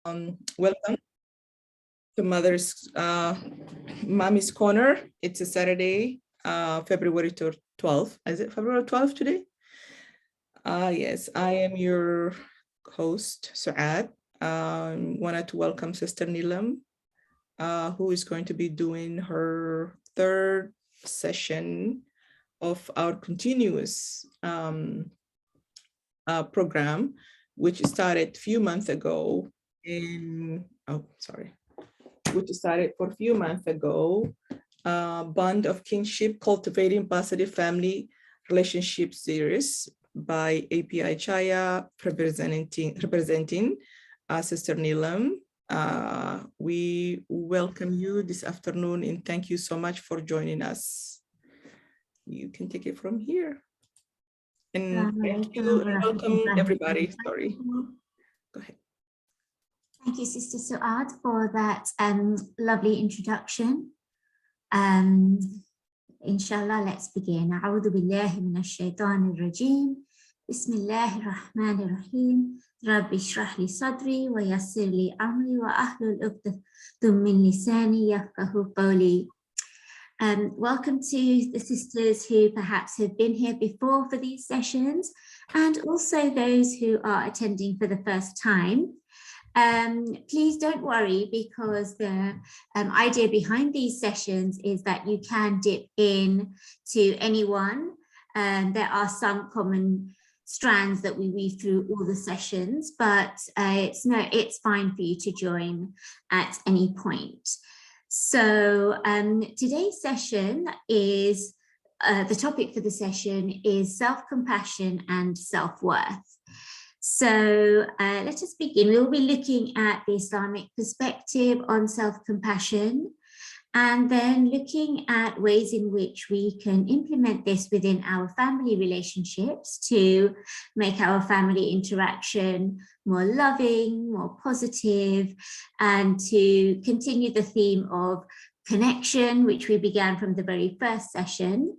Welcome to Mommy's Corner. It's a Saturday, February 12th. Is it February 12th today? Yes, I am your host, Suad. Wanted to welcome Sister Nilam, who is going to be doing her third session of our continuous program, which started a few months ago which started for a few months ago, Bond of Kinship, Cultivating Positive Family Relationship series by API Chaya, representing Sister Nilam. We welcome you this afternoon and thank you so much for joining us. You can take it from here. And thank you and welcome everybody. Sorry. Go ahead. Thank you, Sister Suad, for that lovely introduction. Inshallah, let's begin. أعوذ بالله من الشيطان الرجيم. بسم الله الرحمن الرحيم. رب اشرح لي صدري ويسر لي أمري وأحلل عقدة من لساني يفقهوا قولي. Welcome to the sisters who perhaps have been here before for these sessions, and also those who are attending for the first time. Please don't worry, because the idea behind these sessions is that you can dip in to anyone. There are some common strands that we weave through all the sessions, but it's fine for you to join at any point. So today's session is, the topic for the session is self-compassion and self-worth. So let us begin. We'll be looking at the Islamic perspective on self-compassion, and then looking at ways in which we can implement this within our family relationships to make our family interaction more loving, more positive, and to continue the theme of connection, which we began from the very first session.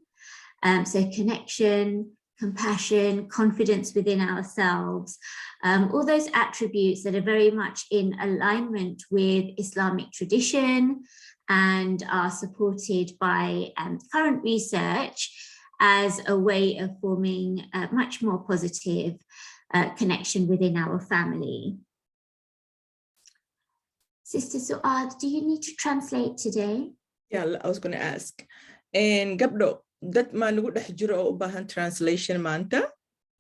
So connection, compassion, confidence within ourselves, all those attributes that are very much in alignment with Islamic tradition and are supported by current research as a way of forming a much more positive connection within our family. Sister Suad, do you need to translate today? Yeah, I was going to ask. And Gabdo, dad ma nagu dhex jiro oo u baahan translation maanta,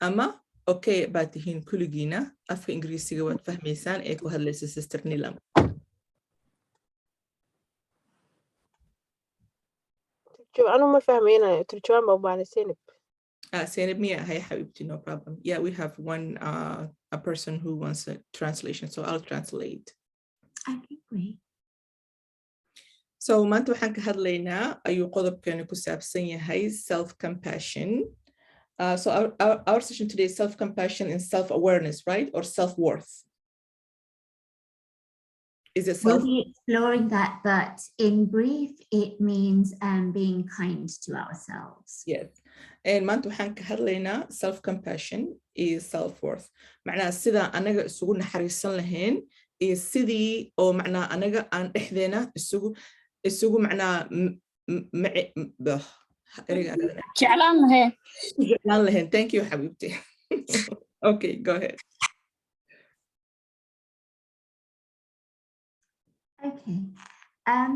ama okay baad tihiin kulligiina afka Ingiriisiga waad fahmaysaan ee ku hadlaysa Sister Nilam. أنا ما فاهمين ترجمان بابا سينب. Zainab Mia, hi Habibti, no problem. Yeah, we have one a person who wants a translation, so I'll translate. Okay, great. So maanta waxaan ka hadlaynaa ayuu qodobkeena ku saabsan yahay self-compassion. So our session today is self-compassion and self-awareness, right? Or self-worth. Is it We'll be exploring that, but in brief, it means being kind to ourselves. Yes. And maanta waxaan ka hadlaynaa self-compassion is self-worth. Macnaha sida anaga isugu naxariisan lahayn iyo sidii oo macnaha anaga aan dhexdeena isugu macnaha jeclaan lahayn. Thank you, Habibti. Okay, go ahead. Okay. So I'm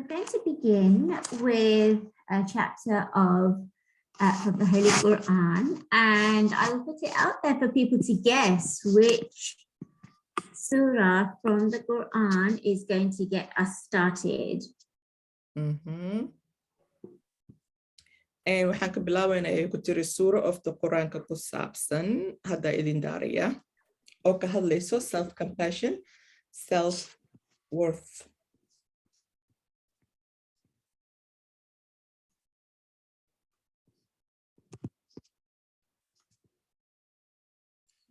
going to begin with a chapter from the Holy Quran, and I will put it out there for people to guess which surah from the Quran is going to get us started. And waxaan ka bilaabaynaa ay ku tiri surah of the Quranka ku saabsan hadda idin daariya oo ka hadlayso self-compassion, self-worth.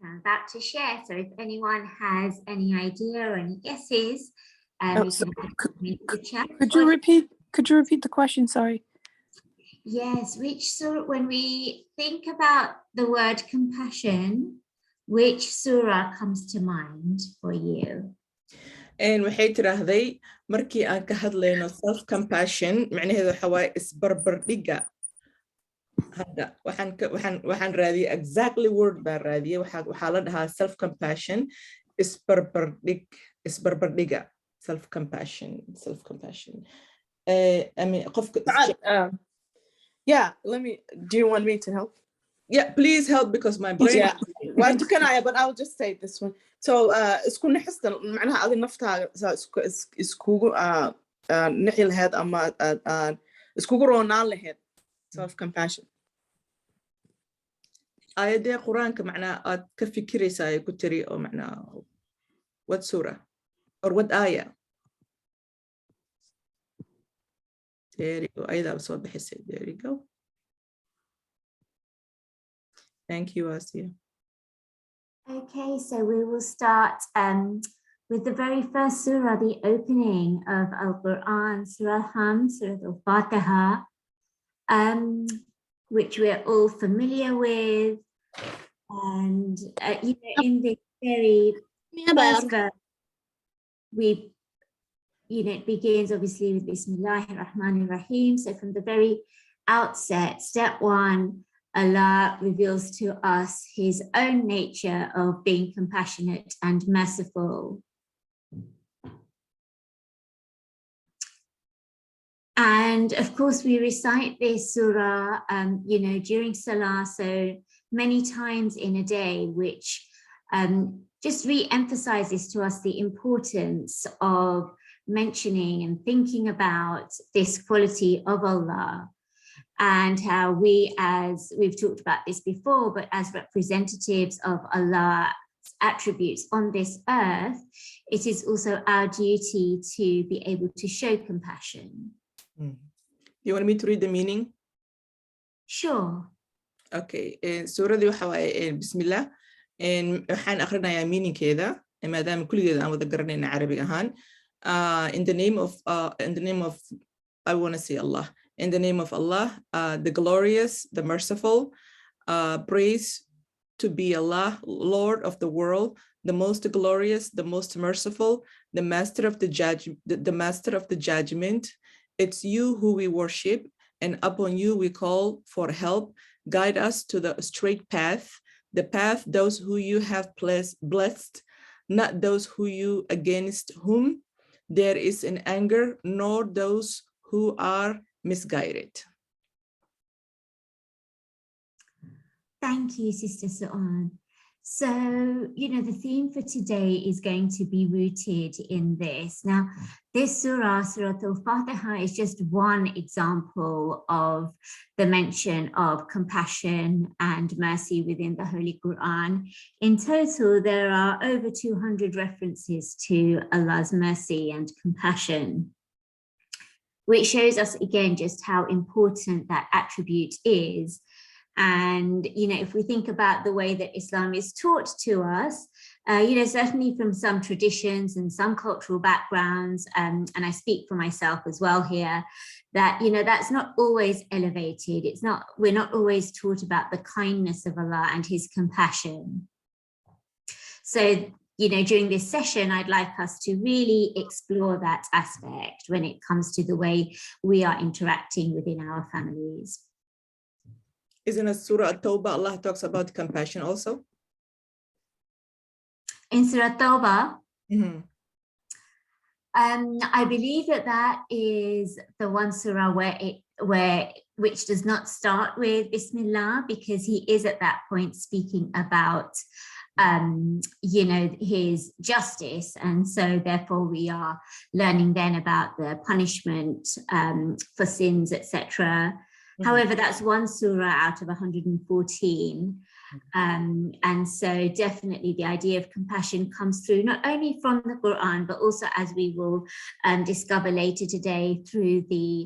I'm about to share, so if anyone has any idea or any guesses, could you repeat the question? Sorry. Yes, which surah, when we think about the word compassion, which surah comes to mind for you? And waxay tiraahday markii aan ka hadlayno self compassion macnaheedu waxa waaye isbarbar dhiga. Hadda waxaan raadiyay exactly word baan raadiyay waxaa la dhahaa self compassion isbarbar dhiga self compassion. I mean qofka Yeah, do you want me to help? Yeah, please help because my brain Yeah. Well, but I'll just say this one. So, isku naxistan macnaha adi naftaaga iskugu nixi lahayd ama iskugu roonaan lahayd self compassion. ayadee quraanka macnaha aad ka fikiraysaa ay ku tiri oo macnaha what surah or what ayah? There you go. ayadaa soo bixisay. There you go. Thank you, Asia. Okay, so we will start with the very first surah, the opening of Al-Quran, Surah Ham, Surah Al-Fatiha, which we're all familiar with. And in this very first verse, it begins obviously with Bismillahir Rahmanir Rahim. So from the very outset, step one, Allah reveals to us his own nature of being compassionate and merciful. And of course, we recite this surah, during Salah, so many times in a day, which just re-emphasizes to us the importance of mentioning and thinking about this quality of Allah, and how we, as we've talked about this before, but as representatives of Allah's attributes on this earth, it is also our duty to be able to show compassion. You want me to read the meaning? Sure. Okay, suuradii waxa waaye bismillah waxaan akhrinayaa meaningkeeda maadaama kulligeeda aan wada garanayna carabiga ahaan. In the name of I want to say Allah. In the name of Allah, the glorious, the merciful, praise to be Allah, Lord of the world, the most glorious, the most merciful, the master of the judgment. It's you who we worship, and upon you we call for help. Guide us to the straight path, the path those who you have blessed, not those who you against whom there is an anger, nor those who are misguided. Thank you, Sister Su'an. So, the theme for today is going to be rooted in this. Now, this surah, Surah Al-Fatiha, is just one example of the mention of compassion and mercy within the Holy Quran. In total, there are over 200 references to Allah's mercy and compassion, which shows us again just how important that attribute is. And, if we think about the way that Islam is taught to us, certainly from some traditions and some cultural backgrounds, and I speak for myself as well here, that, that's not always elevated. We're not always taught about the kindness of Allah and his compassion. So, during this session, I'd like us to really explore that aspect when it comes to the way we are interacting within our families. Isn't a Surah At-Tawbah, Allah talks about compassion also? In Surah Tawbah, Mm-hmm. I believe that is the one surah which does not start with Bismillah, because he is at that point speaking about his justice, and so therefore we are learning then about the punishment for sins, etc. However, that's one surah out of 114. And so definitely the idea of compassion comes through not only from the Quran, but also, as we will discover later today, through the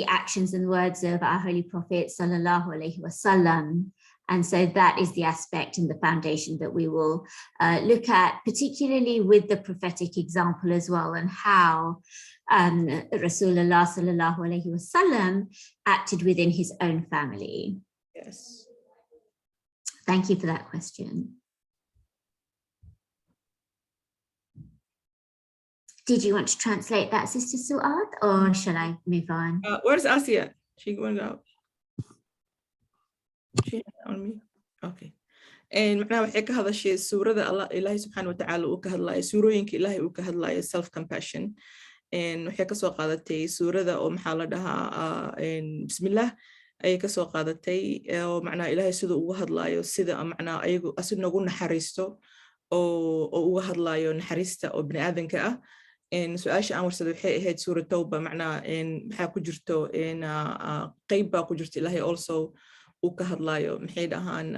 actions and words of our Holy Prophet sallallahu alaihi wasallam. And so that is the aspect and the foundation that we will look at, particularly with the prophetic example as well, and how Rasulullah sallallahu alaihi wasallam acted within his own family. Yes. Thank you for that question. Did you want to translate that, Sister Suad, or shall I move on? Where's Asia? She went out. She on me. Okay. معناها waxay ka hadashay suurada Allah Ilaahay subxaanahu wa ta'ala uu ka hadlayo suurooyinka Ilaahay uu ka hadlayo self compassion waxay ka soo qaadatay suurada oo maxaa la dhahaa bismillah ayay ka soo qaadatay oo macnaha Ilaahay sida uu hadlayo sida macnaha ayagu asid nagu naxariisto oo uga hadlayo naxariista oo bini aadanka ah su-aasha aan warsada waxay ahayd suurad tawba macnaha maxaa ku jirto qayb baa ku jirta Ilaahay also uu ka hadlayo maxay dhahaan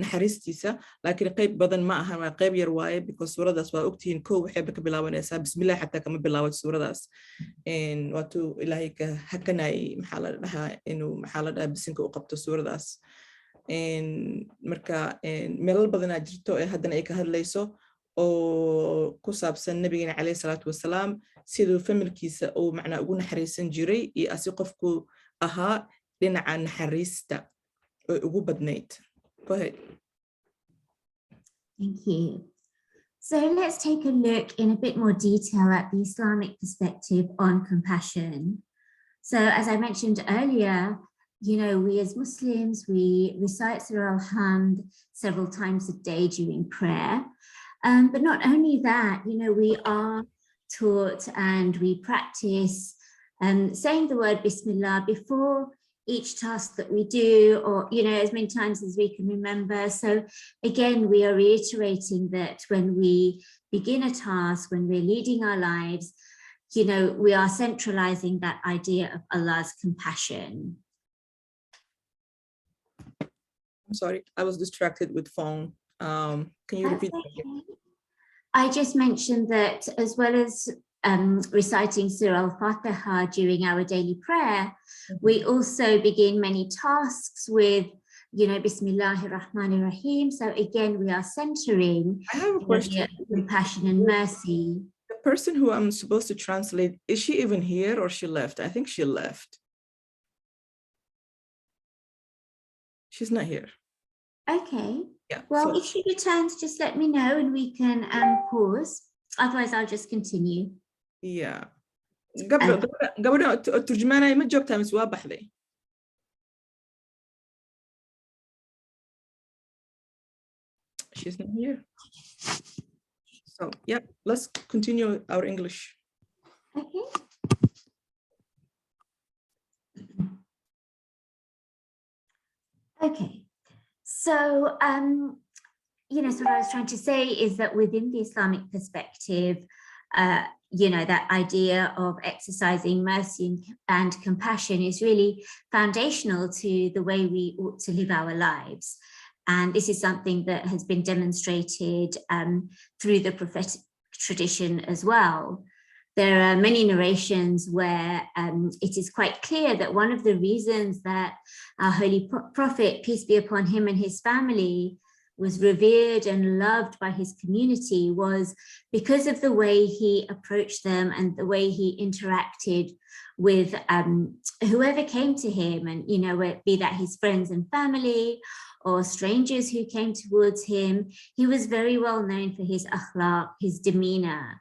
naxariistiisa laakiin qayb badan ma aha waa qayb yar waaye because suuradaas waa ogtihiin kow waxay ka bilaabanaysaa bismillah xataa kama bilaawad suuradaas waatuu Ilaahay ka hakanayay maxaa la dhahaa inuu maxaa la dhahaa bisinka u qabto suuradaas marka meelal badanaa jirto ee haddana ay ka hadlayso oo ku saabsan nabigeena calayhi salaatu wasalaam siduu familkiisa uu macnaa ugu naxariisan jiray iyo asi qofku ahaa dhinaca naxariista ugu badnayd. Go ahead. Thank you. So let's take a look in a bit more detail at the Islamic perspective on compassion. So as I mentioned earlier, you know, we as Muslims, we recite Surah Al-Hamd several times a day during prayer. But not only that, you know, we are taught and we practice saying the word Bismillah before each task that we do, or, you know, as many times as we can remember. So again, we are reiterating that when we begin a task, when we're leading our lives, you know, we are centralizing that idea of Allah's compassion. I'm sorry, I was distracted with phone. Can you repeat? Okay. I just mentioned that as well as reciting Surah Al-Fatiha during our daily prayer, we also begin many tasks with, you know, Bismillahir Rahmanir Rahim. So again, we are centering I have a question. Compassion and mercy. The person who I'm supposed to translate, is she even here or she left? I think she left. She's not here. Okay. Yeah. Well, so, if she returns, just let me know and we can pause. Otherwise, I'll just continue. yeah. gabadha turjumaanaya ma joogtaa mise waa baxday? She's not here. So, yeah, let's continue our English. Okay. Okay. So, you know, so what I was trying to say is that within the Islamic perspective, you know, that idea of exercising mercy and compassion is really foundational to the way we ought to live our lives. And this is something that has been demonstrated through the prophetic tradition as well. There are many narrations where it is quite clear that one of the reasons that our Holy Prophet, peace be upon him and his family, was revered and loved by his community was because of the way he approached them and the way he interacted with whoever came to him, and, you know, be that his friends and family or strangers who came towards him. He was very well known for his akhlaq, his demeanor,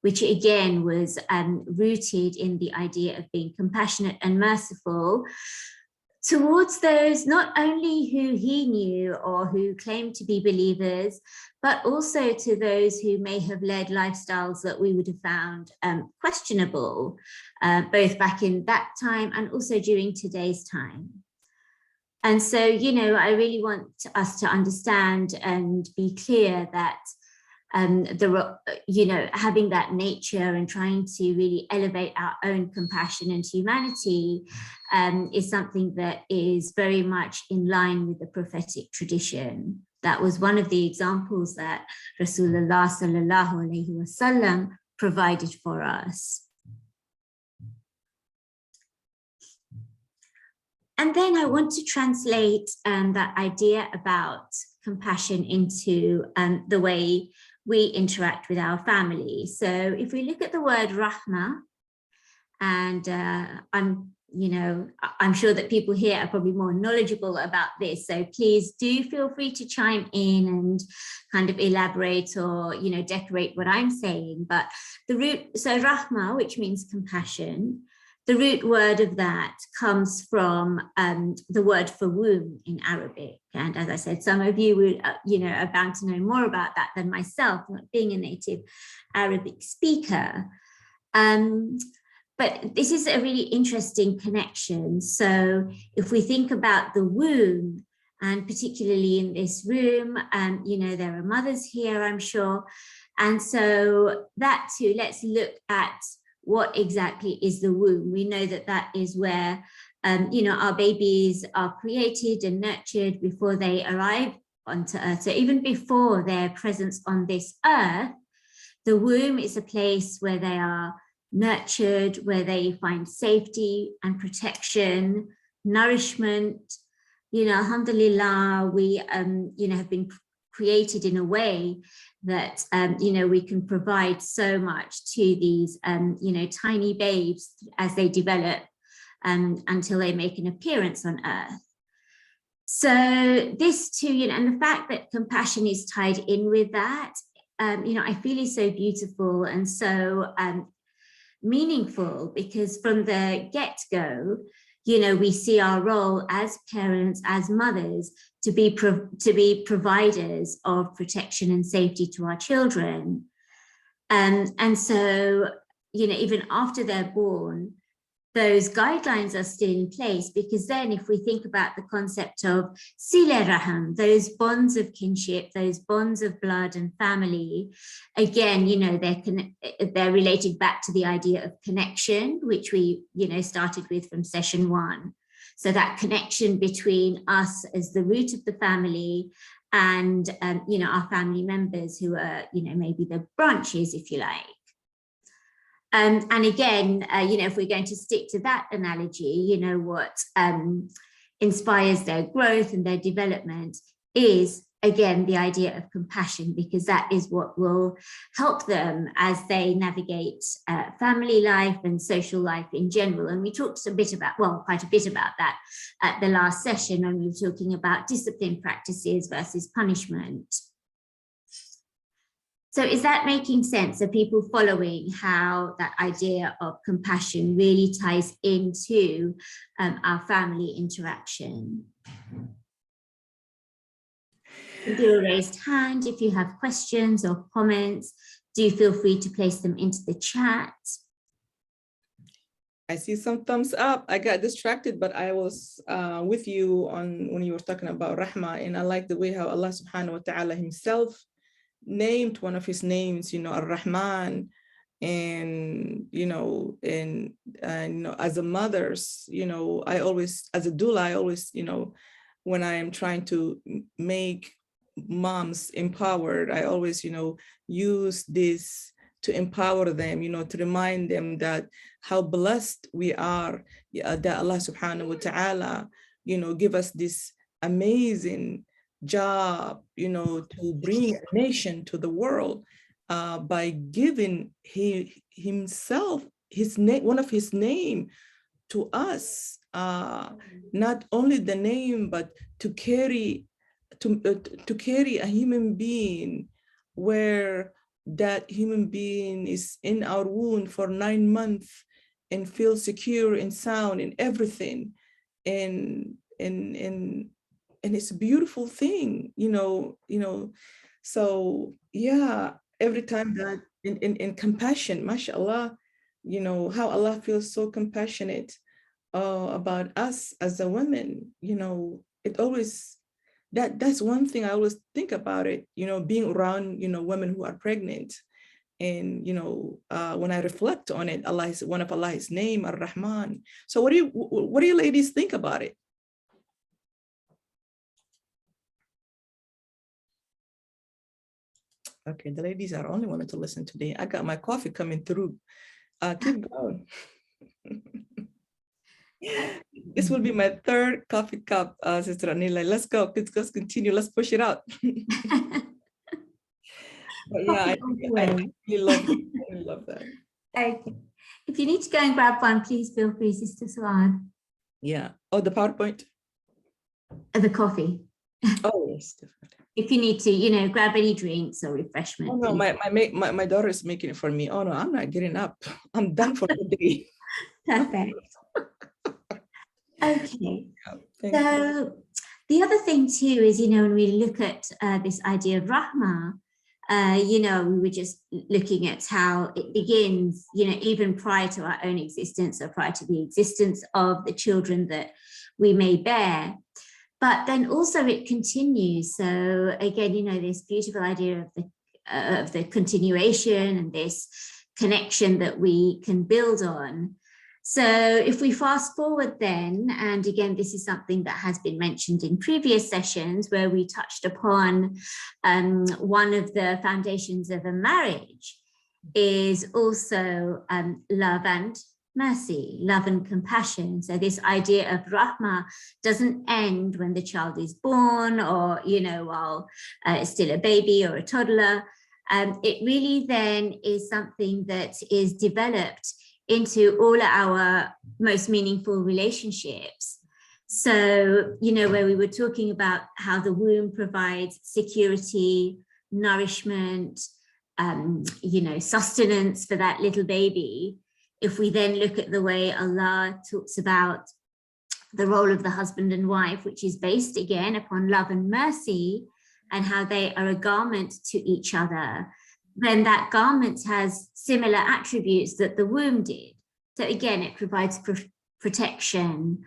which again was rooted in the idea of being compassionate and merciful towards those not only who he knew or who claimed to be believers, but also to those who may have led lifestyles that we would have found questionable, both back in that time and also during today's time. And so, you know, I really want us to understand and be clear that you know, having that nature and trying to really elevate our own compassion and humanity is something that is very much in line with the prophetic tradition. That was one of the examples that Rasulullah sallallahu alaihi wasallam provided for us. And then I want to translate that idea about compassion into the way we interact with our family. So if we look at the word rahmah, and I'm I'm sure that people here are probably more knowledgeable about this. So please do feel free to chime in and kind of elaborate or, decorate what I'm saying. But the root, so rahma, which means compassion, the root word of that comes from the word for womb in Arabic. And as I said, some of you would, are bound to know more about that than myself, not being a native Arabic speaker. But this is a really interesting connection. So if we think about the womb, and particularly in this room, there are mothers here, I'm sure. And so that too, let's look at what exactly is the womb. We know that that is where, our babies are created and nurtured before they arrive onto Earth. So even before their presence on this Earth, the womb is a place where they are nurtured, where they find safety and protection, nourishment. Alhamdulillah, we, have been created in a way that, we can provide so much to these, tiny babes as they develop until they make an appearance on Earth. So this too, and the fact that compassion is tied in with that, I feel is so beautiful and so meaningful, because from the get-go, we see our role as parents, as mothers, to be providers of protection and safety to our children. And so, even after they're born, those guidelines are still in place, because then if we think about the concept of sila raham, those bonds of kinship, those bonds of blood and family, again, they're related back to the idea of connection, which we, started with from session 1. So that connection between us as the root of the family and, our family members who are, maybe the branches, if you like. And again, if we're going to stick to that analogy, what inspires their growth and their development is, again, the idea of compassion, because that is what will help them as they navigate family life and social life in general. And we talked quite a bit about that at the last session when we were talking about discipline practices versus punishment. So is that making sense? Are people following how that idea of compassion really ties into our family interaction? Do a raised hand if you have questions or comments. Do feel free to place them into the chat. I see some thumbs up. I got distracted, but I was with you when you were talking about Rahma, and I like the way how Allah subhanahu wa ta'ala himself named one of his names, Ar-Rahman, and, as a mother's, I always, as a doula, I always, when I am trying to make moms empowered, I always, use this to empower them, to remind them that how blessed we are, that Allah subhanahu wa ta'ala, give us this amazing job, to bring a nation to the world by giving himself, one of his name to us, not only the name, but to carry a human being, where that human being is in our womb for 9 months and feel secure and sound and everything, and it's a beautiful thing, so yeah, every time that in compassion, mashallah, how Allah feels so compassionate about us as a woman, it always, that's one thing I always think about it, being around, women who are pregnant. And, when I reflect on it, Allah is one of Allah's name, Ar-Rahman. So what do you ladies think about it? Okay, the ladies are only wanted to listen today. I got my coffee coming through. Keep going. This will be my 3rd coffee cup, Sister Anila. Let's go. Let's continue. Let's push it out. But yeah, I really love that. Okay. If you need to go and grab one, please feel free, Sister Suad. Yeah. Oh, the PowerPoint. The coffee. Oh, yes, definitely. If you need to, you know, grab any drinks or refreshment. Oh no, my daughter is making it for me. Oh no, I'm not getting up. I'm done for the day. Perfect. Okay. Thank you. So the other thing too is, you know, when we look at this idea of Rahma, you know, we were just looking at how it begins, you know, even prior to our own existence or prior to the existence of the children that we may bear. But then also it continues. So again, you know, this beautiful idea of the continuation and this connection that we can build on. So if we fast forward then, and again, this is something that has been mentioned in previous sessions where we touched upon one of the foundations of a marriage is also love and mercy, love and compassion. So this idea of rahmah doesn't end when the child is born or, you know, while it's still a baby or a toddler. It really then is something that is developed into all our most meaningful relationships. So, you know, where we were talking about how the womb provides security, nourishment, you know, sustenance for that little baby. If we then look at the way Allah talks about the role of the husband and wife, which is based again upon love and mercy and how they are a garment to each other, then that garment has similar attributes that the womb did. So again, it provides protection,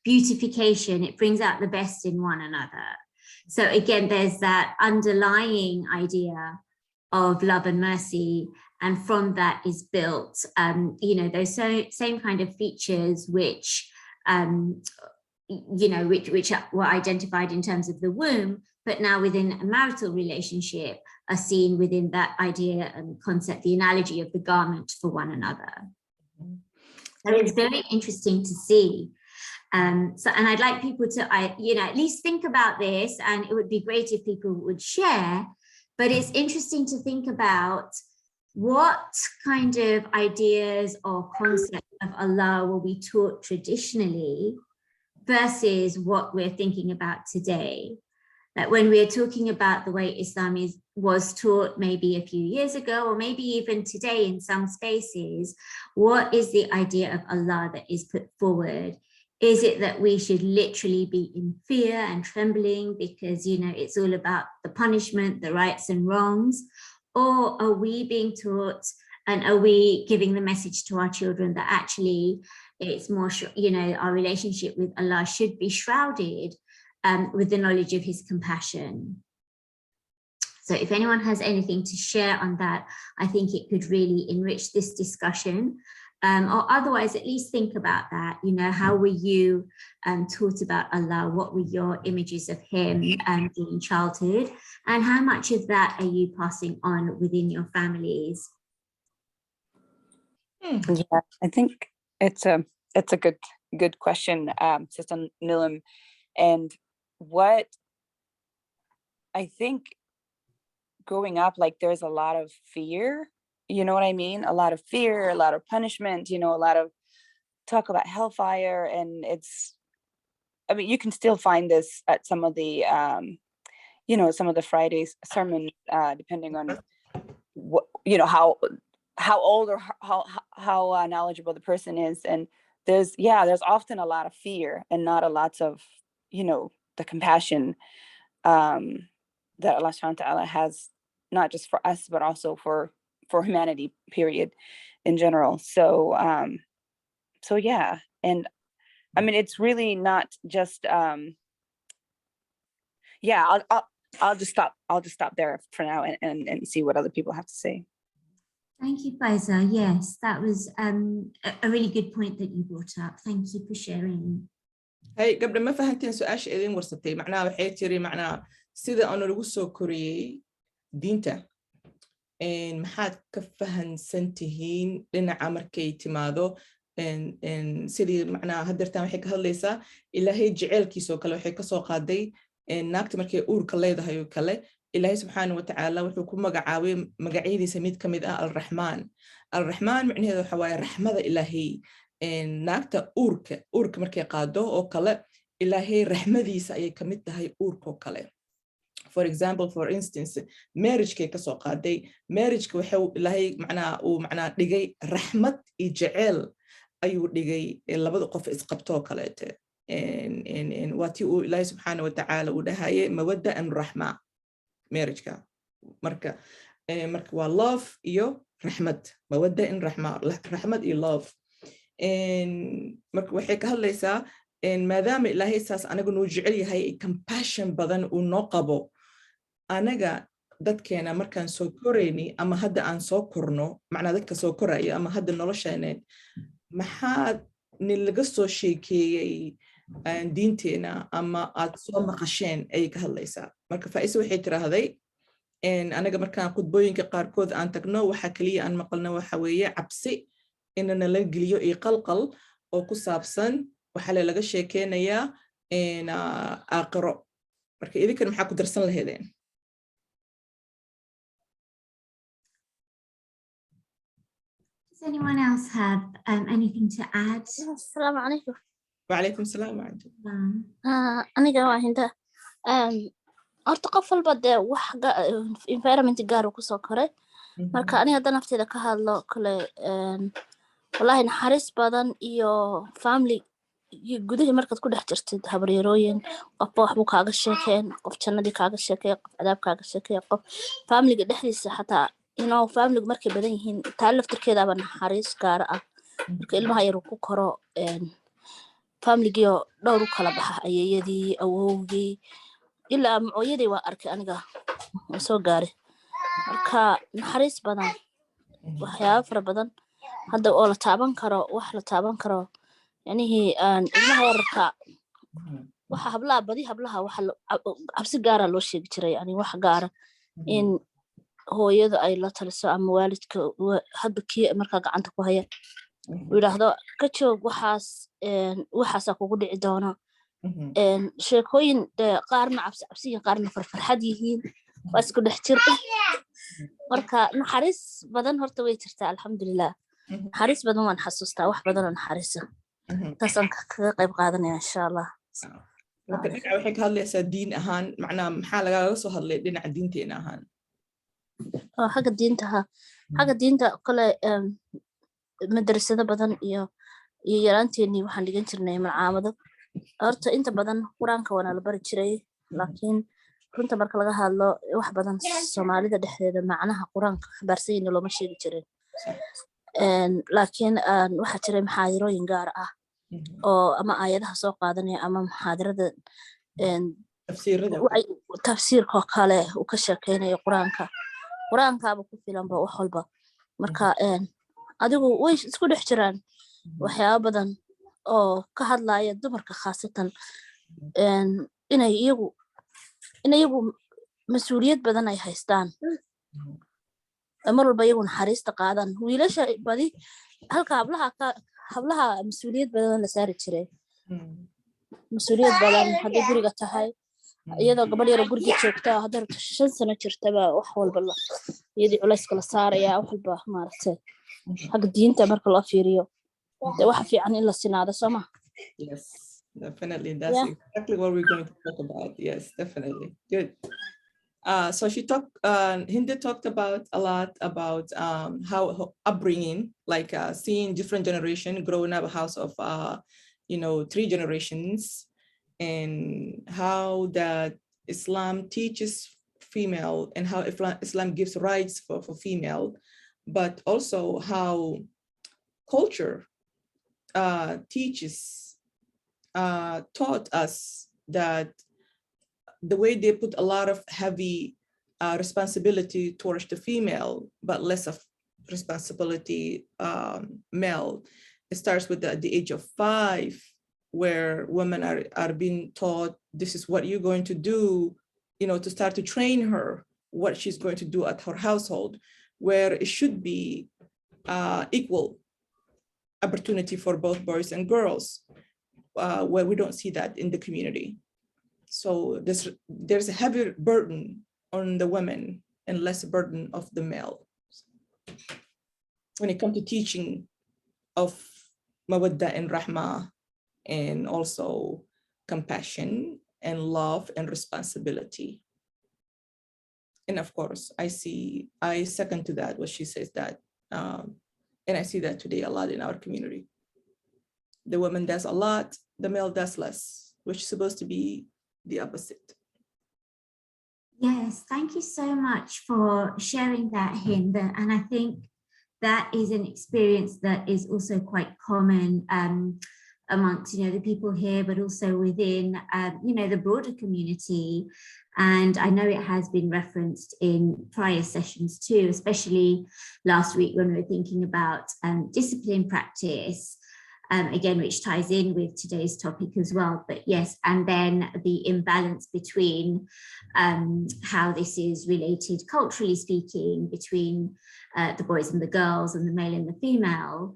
beautification, it brings out the best in one another. So again, there's that underlying idea of love and mercy, and from that is built, you know, those same kind of features which, you know, which were identified in terms of the womb, but now within a marital relationship are seen within that idea and concept, the analogy of the garment for one another. So it's very interesting to see. And I'd like people to, you know, at least think about this, and it would be great if people would share, but it's interesting to think about what kind of ideas or concepts of Allah were we taught traditionally versus what we're thinking about today. That when we're talking about the way Islam was taught maybe a few years ago, or maybe even today in some spaces, what is the idea of Allah that is put forward? Is it that we should literally be in fear and trembling because, you know, it's all about the punishment, the rights and wrongs? Or are we being taught, and are we giving the message to our children that actually it's more, you know, our relationship with Allah should be shrouded with the knowledge of his compassion? So if anyone has anything to share on that, I think it could really enrich this discussion. Or otherwise, at least think about that. You know, how were you taught about Allah? What were your images of him during childhood? And how much of that are you passing on within your families? Yeah, I think it's a good question, Sister Nilam. And what I think growing up, like, there's a lot of fear, you know what I mean? A lot of fear, a lot of punishment, you know, a lot of talk about hellfire. And it's, I mean, you can still find this at some of the, you know, some of the Fridays sermons, depending on what, you know, how old or how knowledgeable the person is. And there's often a lot of fear and not a lot of, you know, the compassion that Allah subhanahu wa ta'ala has, not just for us, but also for humanity, period, in general. So so yeah, and I mean, it's really not just yeah, I'll just stop there for now and see what other people have to say. Thank you, Faiza. Yes, that was a really good point that you brought up. Thank you for sharing. هاي قبل ما فهمتين سؤال إذن ورثتي معناه وحيتري معناه سيدا أنا لوسو كوري دينتا إن محاد كفهن سنتهين لنا عمر كي تماذو إن سيدي معناه هدرتها محيك هالليسا إلا هي جعل كيسو كلو حيك سو قادي إن ناكت مركي أور كله ده هيو كله إلهي سبحانه وتعالى وحكم مقعاوي مقعيدي سميد كميد الرحمن الرحمن معنى هذا حواي رحمة إلهي إن ناكتا أورك مركي قادو أو كلا إلهي رحمة دي سأي كميد هاي أورك أو كلا for example for instance marriage كي كسو قادي marriage كوحو إلهي معنا ديجي رحمة إجعال أيو ديجي لبدو قف إسقبتو كلاته إن واتي إلهي سبحانه وتعالى ودهاي مودة أن رحمة marriage كا مركا love إيو رحمة مودة إن رحمة إي love إن مركا وحيك هالليسا إن ما دام إلهي ساس أنا قلنا وجعلي هاي compassion بدن ونقبو أنا dadkeena markaan soo korayni ama hadda aan soo korno macnaa dadka soo koraya ama hadda nolosheeneen maxaa nilaga soo sheekeeyey diinteena ama aad soo maqasheen ayay ka hadlaysaa marka Faa'isa waxay tiraahday anaga markaan khudbooyinka qaarkood aan tagno waxa kaliya aan maqalno waxa weeye cabsi inana la geliyo iyo qalqal oo ku saabsan waxa laga sheekeynayaa aakhiro marka idinkan maxaa ku darsan lahaydeen Does anyone else have anything to add? السلام عليكم. وعليكم السلام ورحمة الله. أنا جوا هندا horta qof walba dee wax environment gaar uu kusoo koray marka aniga hadda nafteyda ka hadlo kale wallahi naxariis badan iyo family gudihii markaad ku dhex jirtid habaryarooyin qofba waxbuu kaaga sheekeen qof jannadii kaaga sheekaya qof cadaab kaaga sheekaya qof familiga dhexdiisa xataa familiga markay badan yihiin taa laftirkeedaaba naxariis gaara ah marka ilmaha yar uu ku koro familigiio dhowr u kala baxa ayeeyadii awowgii ilaa macooyadii waa arkay aniga soo gaaray marka naxariis badan waxyaabo fara badan hadda oo la taaban karo wax la taaban karo yanihii ilmaha yararka waxa hablaha waxa cabsi gaara loo sheegi jiray yani wax gaara in hooyada ay la taliso ama waalidka hadda kii markaa gacanta ku haya uu yidhaahdo ka joog waxaasaa kugu dhici doona sheekooyin qaarna cabsi yihiin qaarna farfarxad yihiin waa isku dhex jir marka naxariis badan horta way jirtaa alxamdulilah naxariis badan waan xasuustaa wax badan oo naxariisa taasaan kaga qayb qaadanaya insha allah marka dhinaca waxay ka hadlaysaa diin ahaan macnaa maxaa lagaaga soo hadlay dhinaca diinteena ahaan xagga diinta kale madrasado badan iyo yaraanteenii waxaan dhigan jirnay malcaamado horta inta badan quraanka waana la bari jiray laakiin runta marka laga hadlo wax badan Soomaalida dhexdeeda macnaha quraanka xabaarsan looma sheegi jirin laakiin waxa jiray muxaadarooyin gaar ah oo ama aayadaha soo qaadanaya ama muxaadarada tafsiirka kale uu ka sheekeynayo quraankaaba ku filanba wax walba marka adigu way isku dhex jiraan waxyaabo badan oo ka hadlaya dumarka khaasatan inay iyagu mas'uuliyad badan ay haystaan mar walba iyagu naxariista qaadan wiilasha badi halka hablaha mas'uuliyad badan la saari jiray mas'uuliyad badan haddii guriga tahay iyadoo gabadh yar guriga joogta hadda 5 sano jirtaba wax walba iyadii culayska la saaraya wax walba maaragtay xagga diinta marka loo fiiriyo waxa fiican in la sinaado soma yes definitely that's exactly what we're going to talk about yes definitely good so Hinda talked about a lot about how upbringing like seeing different generation growing up a house of 3 generations and how that Islam teaches female and how Islam gives rights for female but also how culture taught us that the way they put a lot of heavy responsibility towards the female, but less of responsibility male. It starts with the age of 5, where women are being taught this is what you're going to do, to start to train her what she's going to do at her household, where it should be equal opportunity for both boys and girls, where we don't see that in the community. So there's a heavy burden on the women and less burden of the male. When it comes to teaching of mawadda and rahma, and also compassion and love and responsibility. And of course, I second to that, what she says that, and I see that today a lot in our community. The woman does a lot, the male does less, which is supposed to be the opposite. Yes, thank you so much for sharing that, Hind. And I think that is an experience that is also quite common amongst, the people here, but also within, the broader community. And I know it has been referenced in prior sessions too, especially last week when we were thinking about discipline practice, again, which ties in with today's topic as well. But yes, and then the imbalance between how this is related, culturally speaking, between the boys and the girls and the male and the female.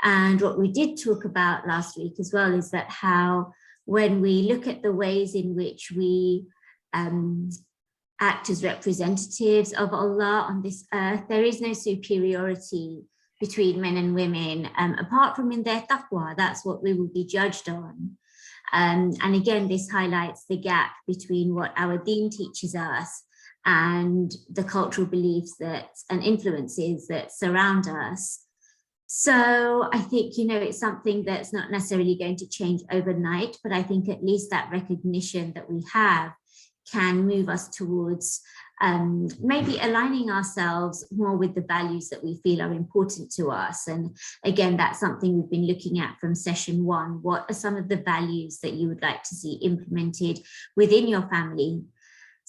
And what we did talk about last week as well is that how when we look at the ways in which we act as representatives of Allah on this earth, there is no superiority between men and women, apart from in their taqwa. That's what we will be judged on. And again, this highlights the gap between what our deen teaches us and the cultural beliefs and influences that surround us. So I think, it's something that's not necessarily going to change overnight, but I think at least that recognition that we have can move us towards maybe aligning ourselves more with the values that we feel are important to us. And again, that's something we've been looking at from session 1. What are some of the values that you would like to see implemented within your family?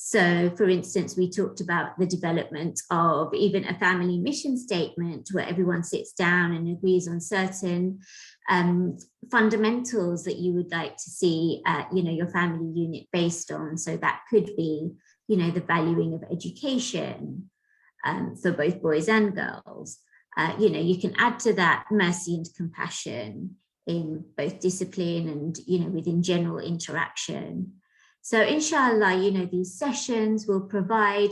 So, for instance, we talked about the development of even a family mission statement where everyone sits down and agrees on certain fundamentals that you would like to see, your family unit based on. So that could be, the valuing of education for both boys and girls. You can add to that mercy and compassion in both discipline and, within general interaction. So inshallah, these sessions will provide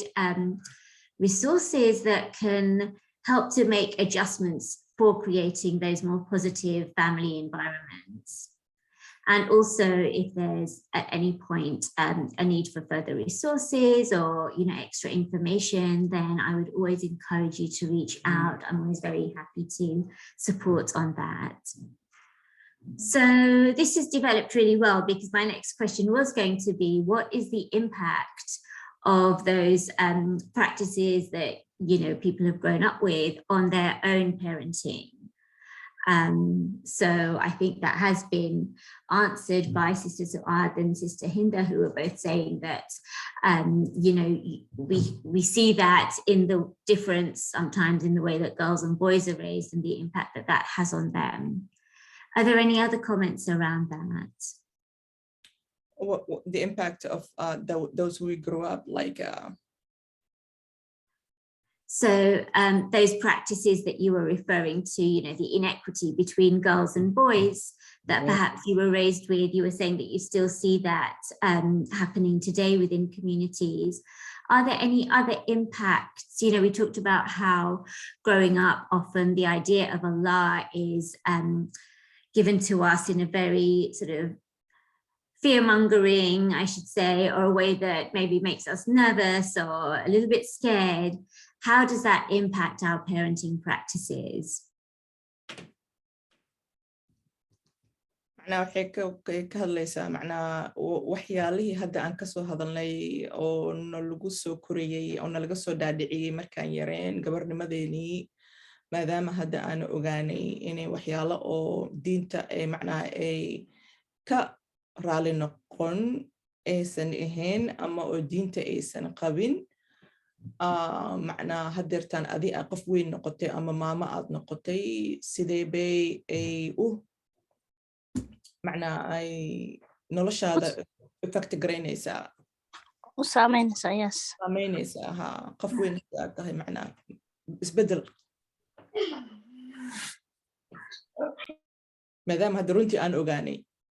resources that can help to make adjustments for creating those more positive family environments. And also, if there's at any point a need for further resources or, extra information, then I would always encourage you to reach out. I'm always very happy to support on that. So this has developed really well, because my next question was going to be, what is the impact of those practices that, people have grown up with on their own parenting? So I think that has been answered by Sister Suad and Sister Hinda, who are both saying that, we see that in the difference sometimes in the way that girls and boys are raised and the impact that that has on them. Are there any other comments around that? What the impact of those who grew up like? So those practices that you were referring to, the inequity between girls and boys that perhaps you were raised with, you were saying that you still see that happening today within communities. Are there any other impacts? We talked about how growing up, often the idea of Allah is given to us in a very sort of fear-mongering, I should say, or a way that maybe makes us nervous or a little bit scared. How does that impact our parenting practices? macnaa waxay ka hadlaysaa macnaa waxyaalihii hadda aan kasoo hadalnay oo nalagu soo koriyey oo nalaga soo dhaadhiciyey markaan yareen gabarnimadeenii, maadaama hadda aan ogaanay inay waxyaalo oo diinta macnaa ay ka raali noqon aysan ahayn ama oo diinta aysan qabin. macnaa hadeertaan adi a qof weyn noqotay ama maamo aad noqotay, sidee bay ay macnaa ay noloshaada effect garaynaysaa, u saameynaysaa. Yes, saameynaysaa. ha qof weyn aad tahay, macnaa isbedel. maadaama hadda runtii aan ogaanay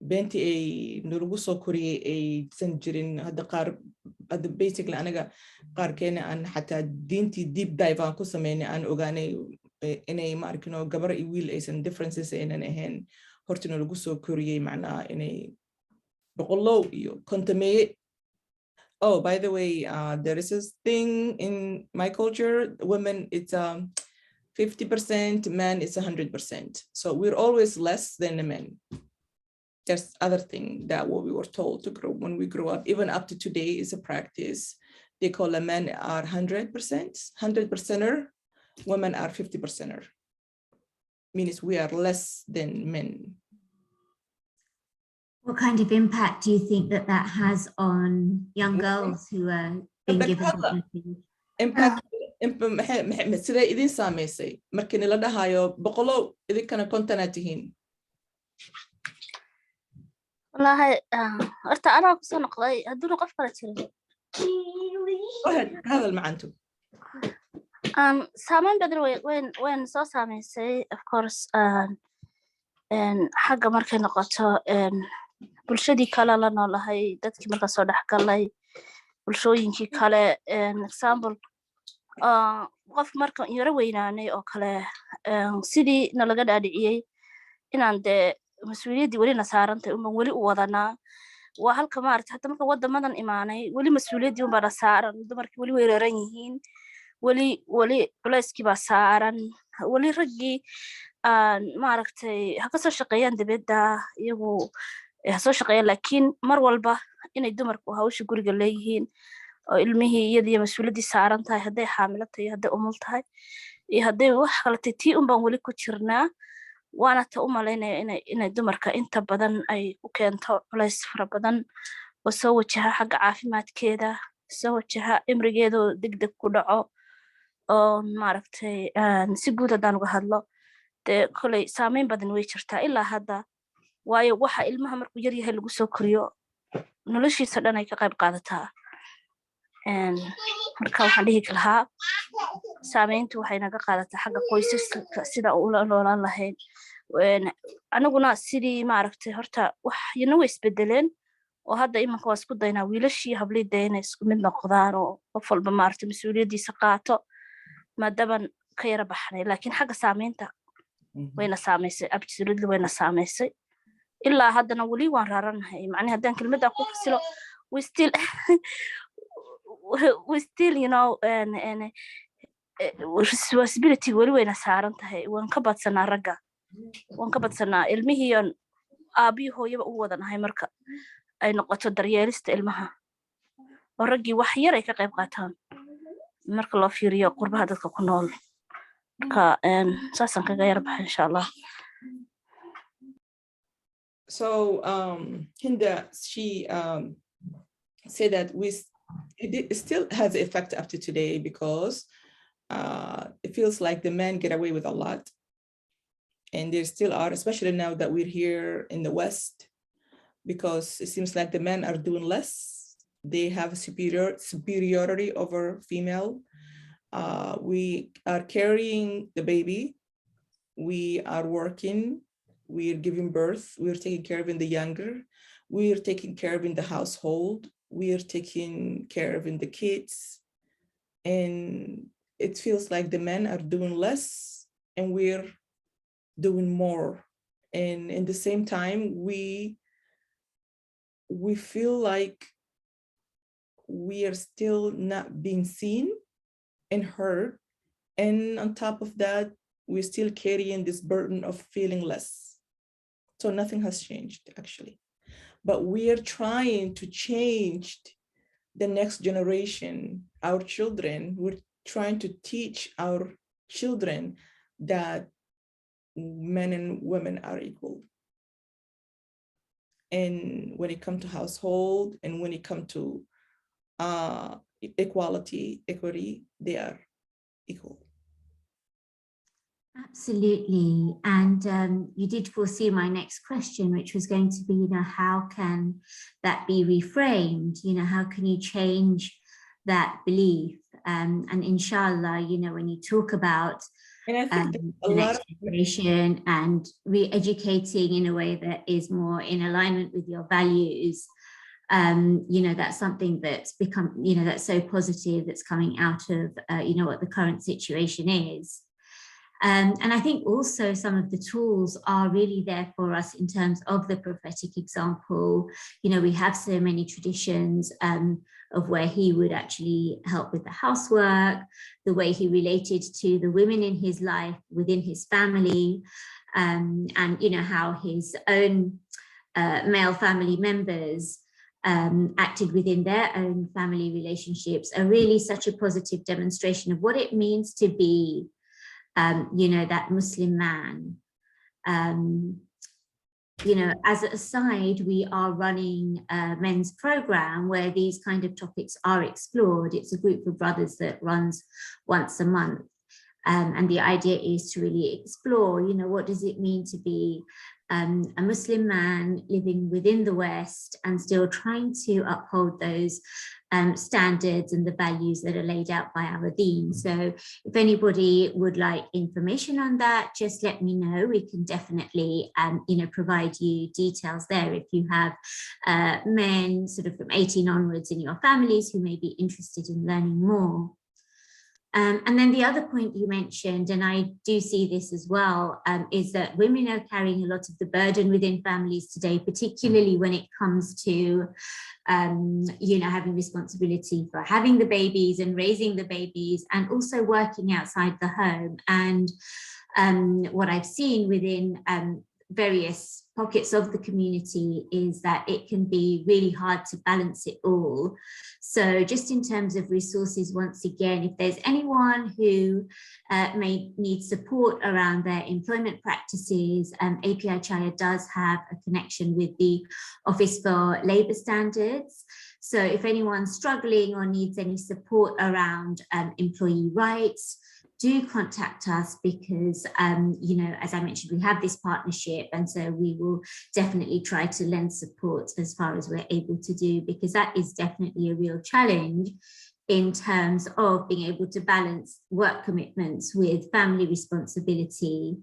beenti ay nalagu soo koriyey aysan jirin hadda qaar hadda basically anaga qaarkeena aan xataa diintii deep dive aan ku sameynay aan ogaanay inay ma arkino gabar iyo wiil aysan differences aynan ahayn horta nalagu soo koriyey macnaha inay boqolow iyo kontameeye. Oh, by the way, there is this thing in my culture, women, it's 50%, men, it's 100%. So we're always less than the men. There's other thing that what we were told to grow when we grew up, even up to today is a practice. They call the men are 100%, 100%er, women are 50%er. Means we are less than men. What kind of impact do you think that that has on young girls who are being given that message? Impact sida idin saameysay markii la dhahayo boqolow idinkana kontanaa tihiin. wallaahi horta anaa kusoo noqday hadduuna qof kale jirin hadal macantu saameyn badan wayn soo saameysay of course xagga markay noqoto bulshadii kale la noolahay dadkii markaa soo dhex galay bulshooyinkii kale example qof marka yaro weynaanay oo kale sidii nalaga dhaadhiciyey inaan dee mas-uuliyaddii welina saarantay unban weli u wadanaa waa halka maarata hadda marka wadamadan imaanay weli mas-uuliyaddii unbana saaran dumarkii weli weeraran yihiin weli culayskii baa saaran weli raggii maaragtay ha kasoo shaqeeyaan dibadda iyagu ha soo shaqeeyaan laakiin mar walba inay dumarku hawsha guriga leeyihiin oo ilmihii iyadiyo mas-uuliyaddii saaran tahay hadday xaamilo tahay iyo hadday umul tahay iyo hadday wax kaletay tii unbaan weli ku jirnaa waana ta u malaynaya inay dumarka inta badan ay u keento culays fara badan oo soo wajaha xagga caafimaadkeeda soo wajaha cimrigeedoo degdeg ku dhaco oo maaragtay si guud haddaan uga hadlo dee koley saameyn badan way jirtaa ilaa hadda waayo waxa ilmaha markuu yar yahay lagu soo koriyo noloshiisa dhan ay ka qayb qaadataa marka waxaan dhihi lahaa saameyntu waxay naga qaadataa xagga qoysaska sida ula noolaan lahayd anaguna sidii maaragtay horta waxyana way isbedeleen oo hadda imanka waa isku daynaa wiilashii hablida inay isku mid noqdaan oo qof walba maaragtay mas-uuliyaddiisa qaato maadaban ka yara baxnay laakiin xagga saameynta wayna saameysay absolutely wayna saameysay ilaa haddana weli waan raaranahay macnaha haddaan kelmadda ku fasilo we still you know responsibility weli wayna saaran tahay waan ka badsanaa ragga waan ka badsanaa ilmihiion aabiyo hooyaba u wadanahay marka ay noqoto daryeelista ilmaha oo raggii wax yar ay ka qayb qaataan marka loo fiiriyo qurbaha dadka ku nool marka saasaan kaga yar baxa insha allah. So Hinda, she said that it still has effect up to today because it feels like the men get away with a lot. And there still are, especially now that we're here in the West, because it seems like the men are doing less. They have superiority over female. We are carrying the baby. We are working. We're giving birth. We're taking care of the younger. We're taking care of the household. We're taking care of the kids. And it feels like the men are doing less and we're doing more. And in the same time, we feel like we are still not being seen and heard. And on top of that, we're still carrying this burden of feeling less. So nothing has changed, actually. But we are trying to change the next generation, our children. We're trying to teach our children that men and women are equal. And when it comes to household and when it comes to equity, they are equal. Absolutely. And you did foresee my next question, which was going to be, how can that be reframed? How can you change that belief? And inshallah, when you talk about And I think that a the lot next generation, and re-educating in a way that is more in alignment with your values. You know, that's something that's become, you know, that's so positive, that's coming out of, you know, what the current situation is. And I think also some of the tools are really there for us in terms of the prophetic example. You know, we have so many traditions of where he would actually help with the housework, the way he related to the women in his life within his family, and, you know, how his own male family members acted within their own family relationships are really such a positive demonstration of what it means to be you know, that Muslim man. You know, as an aside, we are running a men's program where these kind of topics are explored. It's a group of brothers that runs once a month. And the idea is to really explore, you know, what does it mean to be a Muslim man living within the West and still trying to uphold those standards and the values that are laid out by our deen. So if anybody would like information on that, just let me know. We can definitely, you know, provide you details there if you have men sort of from 18 onwards in your families who may be interested in learning more. And then the other point you mentioned, and I do see this as well, is that women are carrying a lot of the burden within families today, particularly when it comes to, you know, having responsibility for having the babies and raising the babies, and also working outside the home. And what I've seen within various pockets of the community is that it can be really hard to balance it all. So just in terms of resources, once again, if there's anyone who may need support around their employment practices, API Chaya does have a connection with the Office for Labour Standards. So if anyone's struggling or needs any support around employee rights, do contact us, because, you know, as I mentioned, we have this partnership, and so we will definitely try to lend support as far as we're able to do, because that is definitely a real challenge in terms of being able to balance work commitments with family responsibility,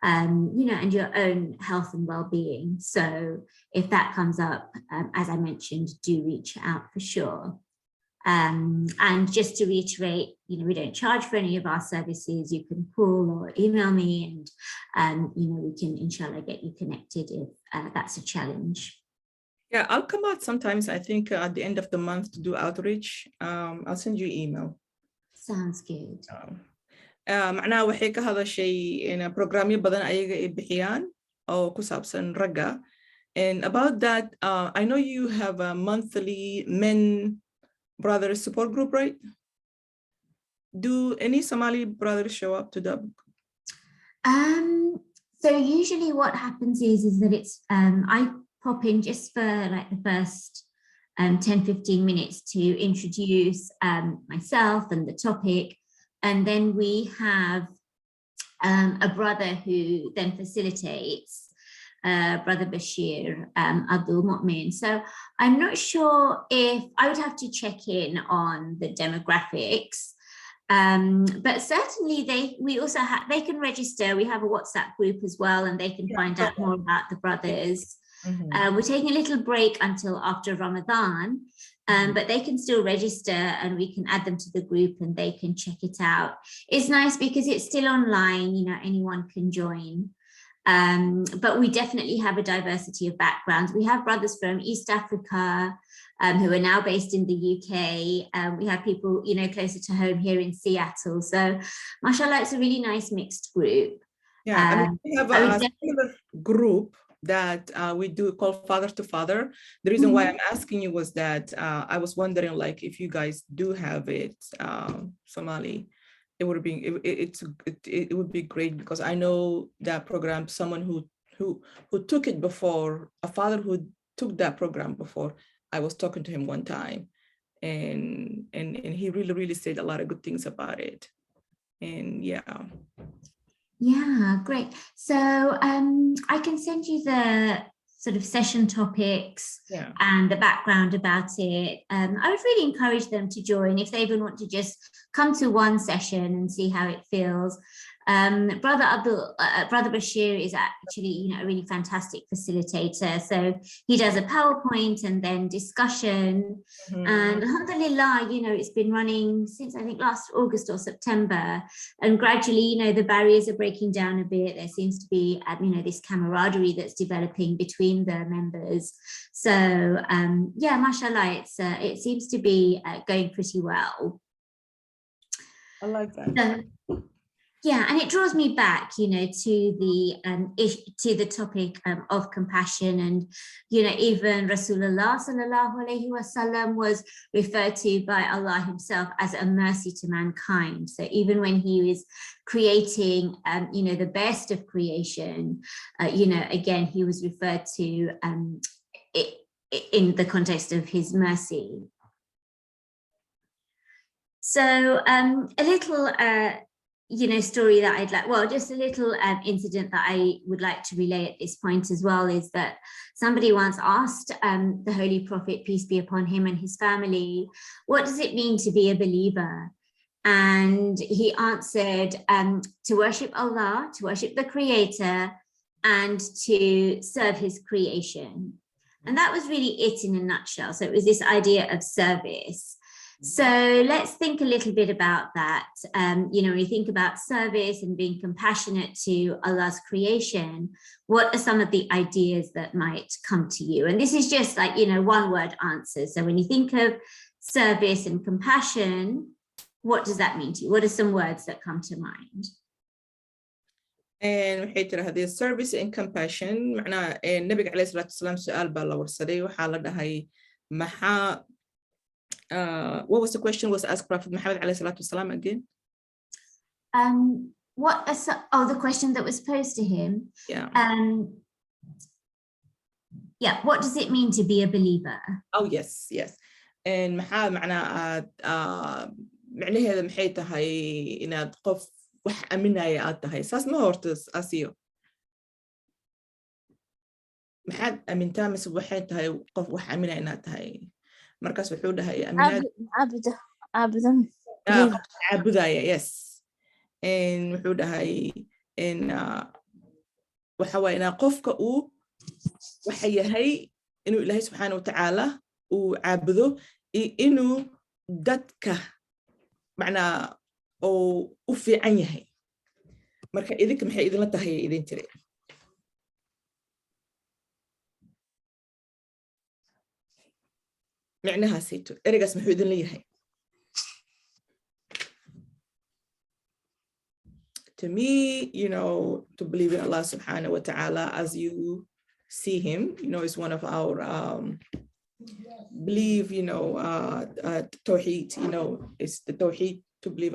you know, and your own health and well-being. So if that comes up, as I mentioned, do reach out for sure. And just to reiterate, you know, we don't charge for any of our services. You can call or email me, and you know, we can inshallah get you connected if that's a challenge. Yeah, I'll come out sometimes, I think at the end of the month to do outreach. I'll send you an email. Sounds good. معناها waxay ka hadashay in programyo badan ayaga ay bixiyaan oo ku saabsan ragga. And about that, I know you have a monthly men brothers support group, right? Do any Somali brothers show up to that? So usually what happens is that it's I pop in just for like the first 10-15 minutes to introduce myself and the topic, and then we have a brother who then facilitates, Brother Bashir Abdul Mu'min. So I'm not sure if I would have to check in on the demographics, but certainly we also have, they can register. We have a WhatsApp group as well, and they can find out more about the brothers. We're taking a little break until after Ramadan, but they can still register, and we can add them to the group and they can check it out. It's nice because it's still online, you know, anyone can join. But we definitely have a diversity of backgrounds. We have brothers from East Africa who are now based in the UK. We have people, you know, closer to home here in Seattle. So, mashallah, it's a really nice mixed group. Yeah, I mean, we have a similar group that we do called Father to Father. The reason why I'm asking you was that I was wondering, like, if you guys do have it, Somali, it would be it would be great, because I know that program, someone who took it before, a father who took that program before. I was talking to him one time, and he really said a lot of good things about it. And yeah, great. So I can send you the sort of session topics and the background about it. I would really encourage them to join if they even want to just come to one session and see how it feels. Brother Bashir is actually, a really fantastic facilitator. So he does a PowerPoint and then discussion. And alhamdulillah, it's been running since I think last August or September. And gradually, the barriers are breaking down a bit. There seems to be, this camaraderie that's developing between the members. So yeah, mashallah, it seems to be going pretty well. I like that. So, yeah, and it draws me back, to the topic of compassion, and even Rasulullah sallallahu alaihi wasallam was referred to by Allah Himself as a mercy to mankind. So even when He was creating, the best of creation, again He was referred to in the context of His mercy. So a little. Story that I'd like, just a little incident that I would like to relay at this point as well, is that somebody once asked the Holy Prophet, peace be upon him, and his family, what does it mean to be a believer? And he answered, to worship Allah, to worship the Creator, and to serve His creation. And that was really it in a nutshell. So it was this idea of service. So let's think a little bit about that. When you think about service and being compassionate to Allah's creation, what are some of the ideas that might come to you? And this is just like, one word answers. So when you think of service and compassion, what does that mean to you? What are some words that come to mind? waxay tirahdee service and compassion macnaha nabiga calayhi salaatu wasalaam su'aal baa la warsaday waxaa la dhahay maxaa what was the question was asked Prophet Muhammad alayhi salatu wasalam again? The question that was posed to him. Yeah. What does it mean to be a believer? Oh yes. And maxaa macnaha macnaheeda maxay tahay inaad qof wax aaminaya aad tahay saas ma horta asiyo maxaad aamintaa mise waxay tahay qof wax aaminaya inaad tahay markaas wuxuu dhahay caabudaya yes and wuxuu dhahay waxa waye inaa qofka uu waxa yahay inuu Ilaahay subxaanahu wa tacaala uu caabudo inuu dadka macnaa oo u fiican yahay marka idinka maxay idinla tahay idin tiri macnahaasayto ereygaas muxuu idin leeyahay? To me, to believe in Allah subhanahu wa ta'ala as you see Him, is one of our believe, tawheed, it's the tawheed to believe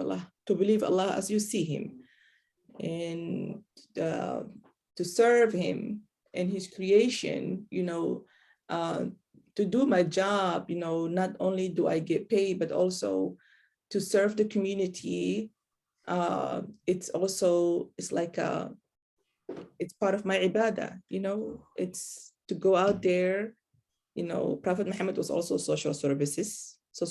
Allah as you see Him, and to serve Him and His creation, to do my job, not only do I get paid, but also to serve the community. It's like it's part of my ibadah, it's to go out there. Prophet Muhammad was also social service, to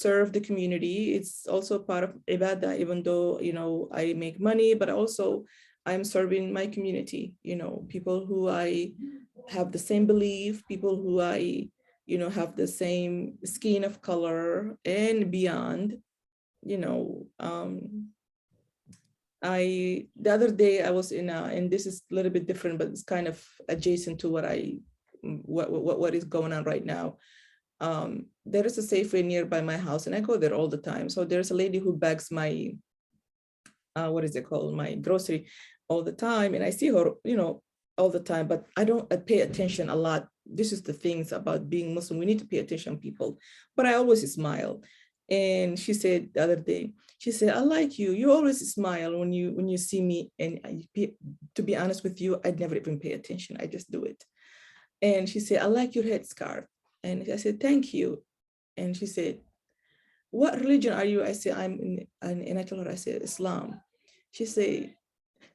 serve the community. It's also part of ibadah, even though, I make money, but also I'm serving my community, people who I have the same belief, people who I, have the same skin of color and beyond, the other day I was in and this is a little bit different, but it's kind of adjacent to what is going on right now. There is a Safeway nearby my house and I go there all the time. So there's a lady who bags my, my grocery all the time. And I see her, all the time, but I don't pay attention a lot. This is the things about being Muslim. We need to pay attention to people, but I always smile. And she said the other day, she said, I like you. You always smile when you see me. And to be honest with you, I'd never even pay attention. I just do it. And she said, I like your headscarf. And I said, thank you. And she said, what religion are you? I said, and I told her, I said, Islam. She said,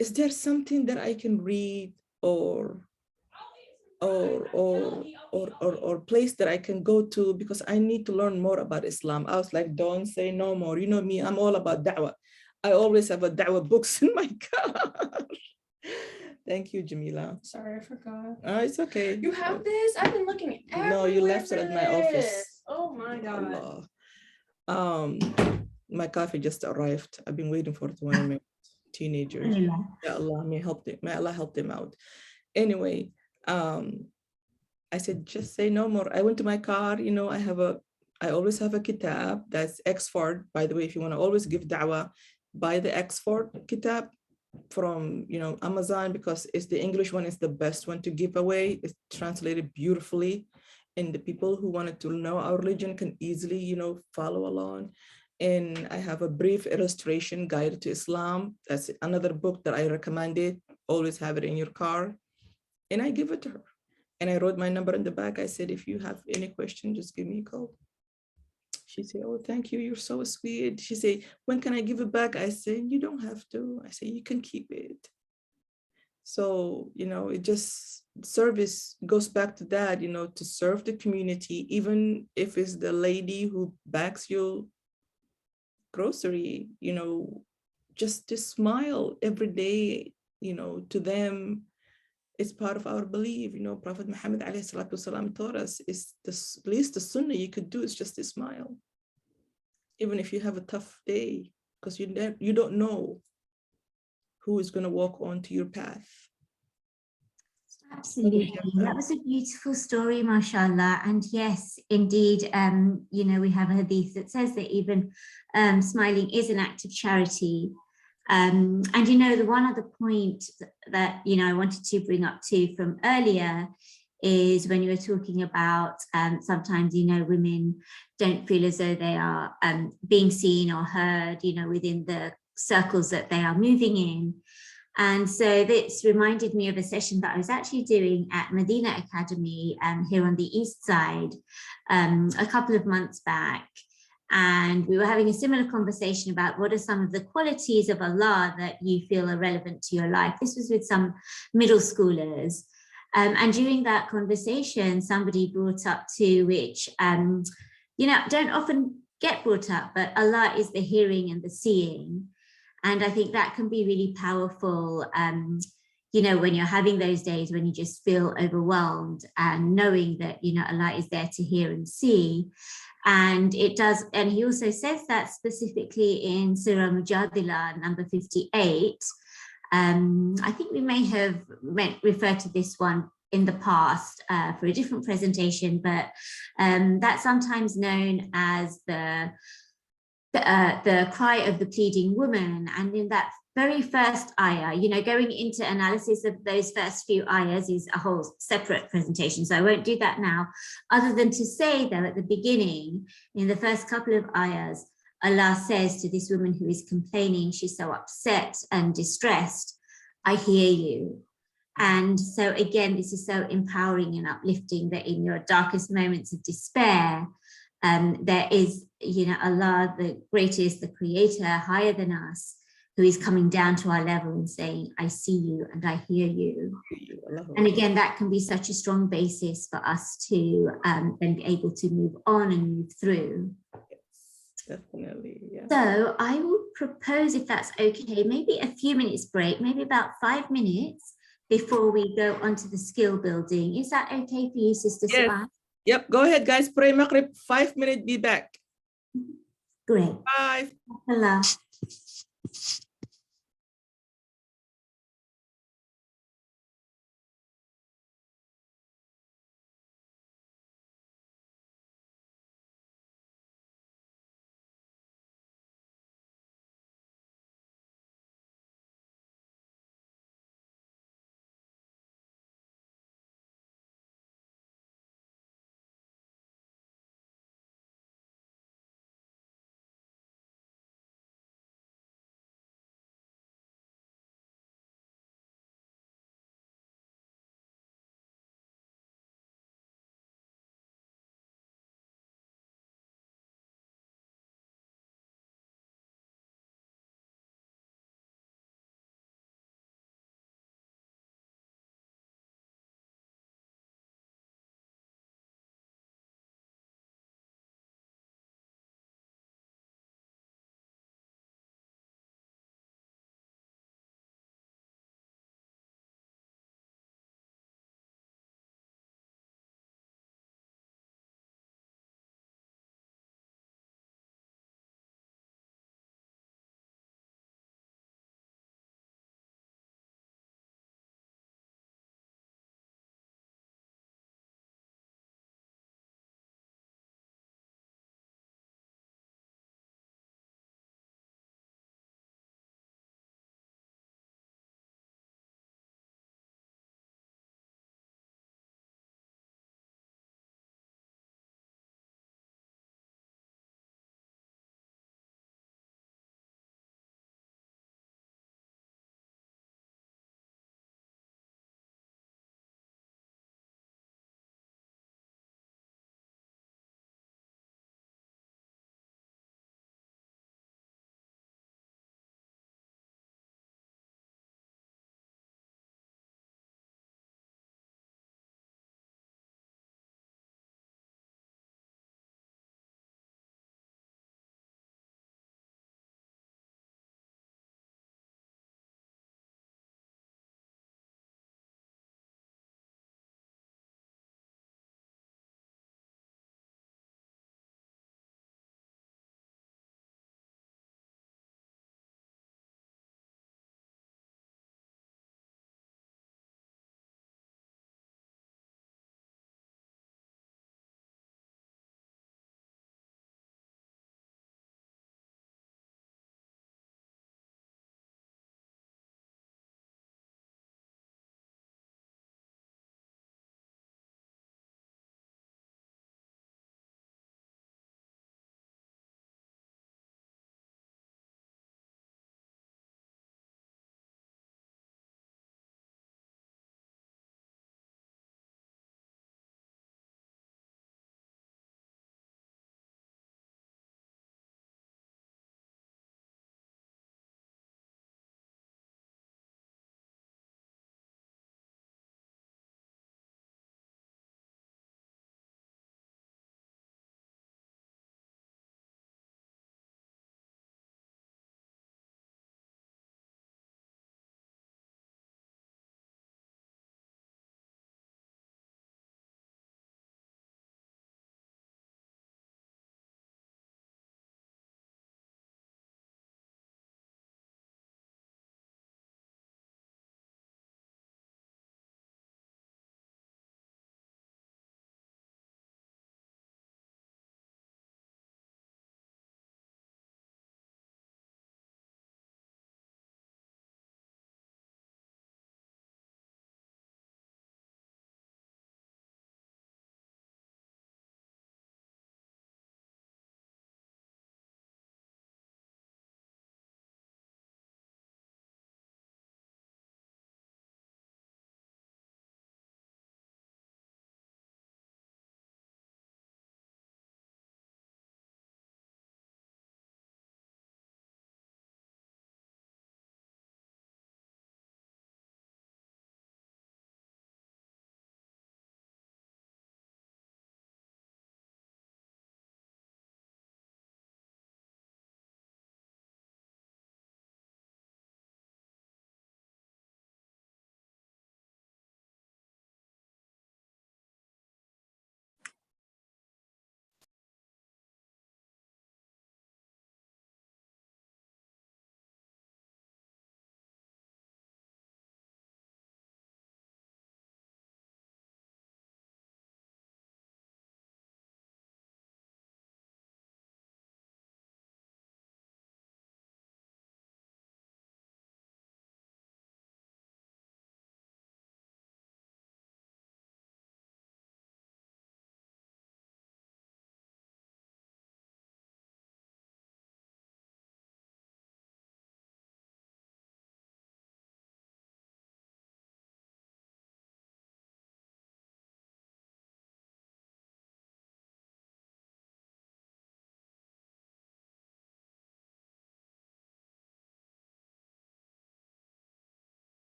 is there something that I can read or or place that I can go to because I need to learn more about Islam. I was like, don't say no more. You know me, I'm all about da'wah. I always have a da'wah books in my car. Thank you, Jamila. Sorry, I forgot. It's okay. You have this? I've been looking everywhere. No, you left it for at my office. this. Oh my God. Allah. My coffee just arrived. I've been waiting for it one of my teenagers. Yeah. Ya Allah, may Allah help them out. Anyway, I said, just say no more. I went to my car, you know, I always have a kitab that's Oxford. By the way, if you want to always give da'wah, buy the Oxford kitab from, you know, Amazon, because it's the English one is the best one to give away. It's translated beautifully. And the people who wanted to know our religion can easily, you know, follow along. And I have a brief illustration guide to Islam. That's another book that I recommended. Always have it in your car. And I give it to her. And I wrote my number in the back. I said, if you have any question, just give me a call. She said, oh, thank you. You're so sweet. She said, when can I give it back? I said, you don't have to. I said, you can keep it. So, you know, it just, service goes back to that, you know, to serve the community, even if it's the lady who bags your grocery, you know, just to smile every day, you know, to them. It's part of our belief, you know. Prophet Muhammad alayhi salatu wasalam taught us, is the least the sunnah you could do is just to smile, even if you have a tough day, because you don't know who is going to walk onto your path. Absolutely. That was a beautiful story, mashallah. And yes, indeed, you know, we have a hadith that says that even smiling is an act of charity. And, you know, the one other point that, you know, I wanted to bring up too from earlier is when you were talking about sometimes, you know, women don't feel as though they are being seen or heard, you know, within the circles that they are moving in. And so this reminded me of a session that I was actually doing at Medina Academy here on the East Side a couple of months back. And we were having a similar conversation about what are some of the qualities of Allah that you feel are relevant to your life. This was with some middle schoolers. And during that conversation, somebody brought up to which, you know, don't often get brought up, but Allah is the hearing and the seeing. And I think that can be really powerful, you know, when you're having those days when you just feel overwhelmed and knowing that, you know, Allah is there to hear and see. And it does, and he also says that specifically in Surah Mujadila, number 58. I think we may have referred to this one in the past for a different presentation, but that's sometimes known as the cry of the pleading woman. And in that very first ayah, you know, going into analysis of those first few ayahs is a whole separate presentation, so I won't do that now, other than to say though at the beginning, in the first couple of ayahs, Allah says to this woman who is complaining, she's so upset and distressed, I hear you. And so again, this is so empowering and uplifting that in your darkest moments of despair, there is, you know, Allah, the greatest, the creator, higher than us, who is coming down to our level and saying, I see you and I hear you. And again, that can be such a strong basis for us to then be able to move on and move through. Yes, definitely, yeah. So I will propose, if that's okay, maybe a few minutes break, maybe about 5 minutes before we go on to the skill building. Is that okay for you, Sister Yes. Su'ad? Yep, go ahead, guys. Pray Maghrib, 5 minutes, be back. Great. 5. Allah.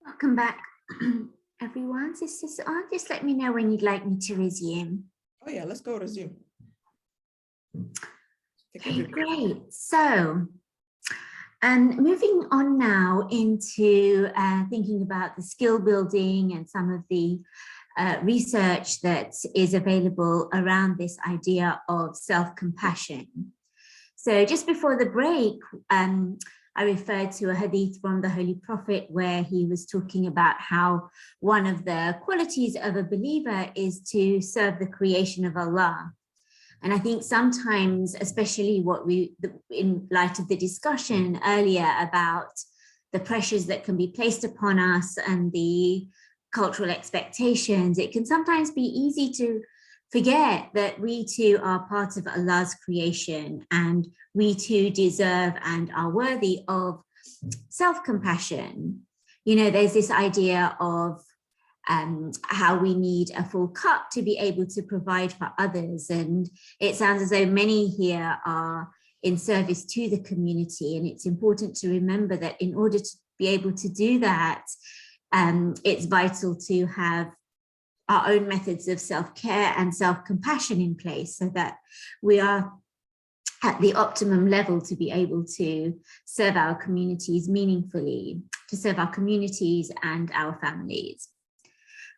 Welcome back, everyone. Sisters on, just let me know when you'd like me to resume. Oh yeah, let's go resume. Okay, great. So, moving on now into thinking about the skill building and some of the research that is available around this idea of self-compassion. So just before the break, I referred to a hadith from the Holy Prophet where he was talking about how one of the qualities of a believer is to serve the creation of Allah. And I think sometimes, especially in light of the discussion earlier about the pressures that can be placed upon us and the cultural expectations, it can sometimes be easy to forget that we too are part of Allah's creation and we too deserve and are worthy of self-compassion. You know, there's this idea of how we need a full cup to be able to provide for others. And it sounds as though many here are in service to the community. And it's important to remember that in order to be able to do that, it's vital to have our own methods of self-care and self-compassion in place so that we are at the optimum level to be able to serve our communities meaningfully, to serve our communities and our families.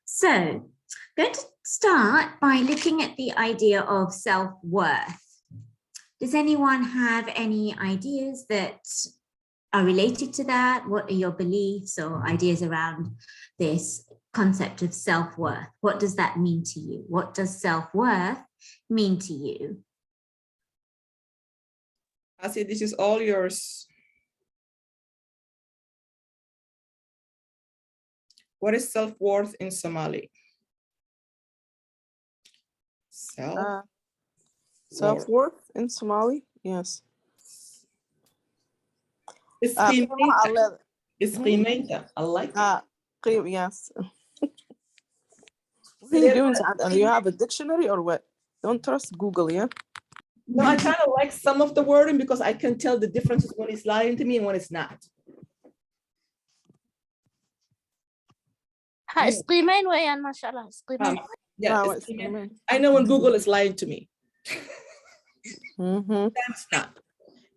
So I'm going to start by looking at the idea of self-worth. Does anyone have any ideas that are related to that? What are your beliefs or ideas around this concept of self-worth? What does that mean to you? What does self-worth mean to you? Asi, this is all yours. What is self-worth in Somali? Self-worth in Somali? Yes. It's qiimaynta. I like it. Yes. What are you doing, Saad? Do you have a dictionary or what? Don't trust Google, yeah? No, I kind of like some of the wording because I can tell the differences when it's lying to me and when it's not. isqiimayn weeyaan maasha Allah isqiimayn. Yeah, No, it's I know when Google is lying to me. That's not.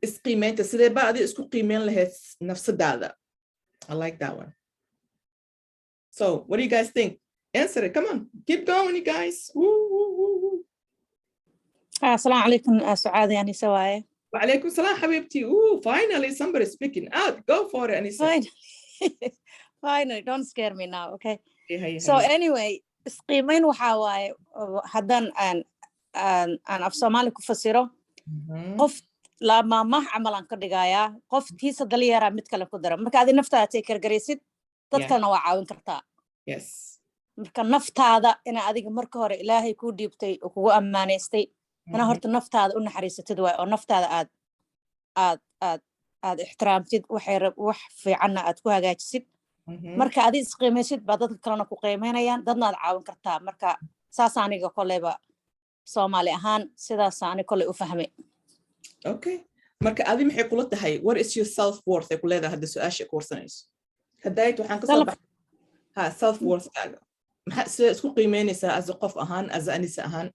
It's qiimaynta. Sidee baa adiga isku qiimeyn lahayd nafsadaada? I like that one. So what do you guys think? Answer it. Come on. Keep going, you guys. Woo, woo, woo, woo. السلام عليكم سعاد يا أنسة واي. وعليكم السلام حبيبتي. Ooh, finally somebody speaking out. Go for it, Anisa. Finally, don't scare me now, okay? Yeah, so anyway, isqiimayn waxaa waaye haddaan aan af Soomaali ku fasiro qof maamaha camal aan ka dhigayaa qof tiisa daliyaraa mid kale ku dara marka adi naftaada take gargaraysid dad kalena waa caawin kartaa. Yes. marka naftaada ina adiga marka hore Ilaahay kuu dhiibtay oo kugu ammaanaystay ina horta naftaada u naxariisatid waay oo naftaada aad ixtiraamtid wax fiicanna aad ku hagaajisid marka adi isqiimaysid baa dadka kalena ku qiimeynayaan dadna aad caawin kartaa marka saas aniga koleyba Soomaali ahaan sidaas ani koley u fahmay. Okay. marka adi maxay kula tahay what is your self worth ay ku leedahay hadda su'aasha ku warsanayso hadayt waxaan ka soo baxay self worth kaaga maxaa isku qiimeynaysaa as qof ahaan as Anisa ahaan?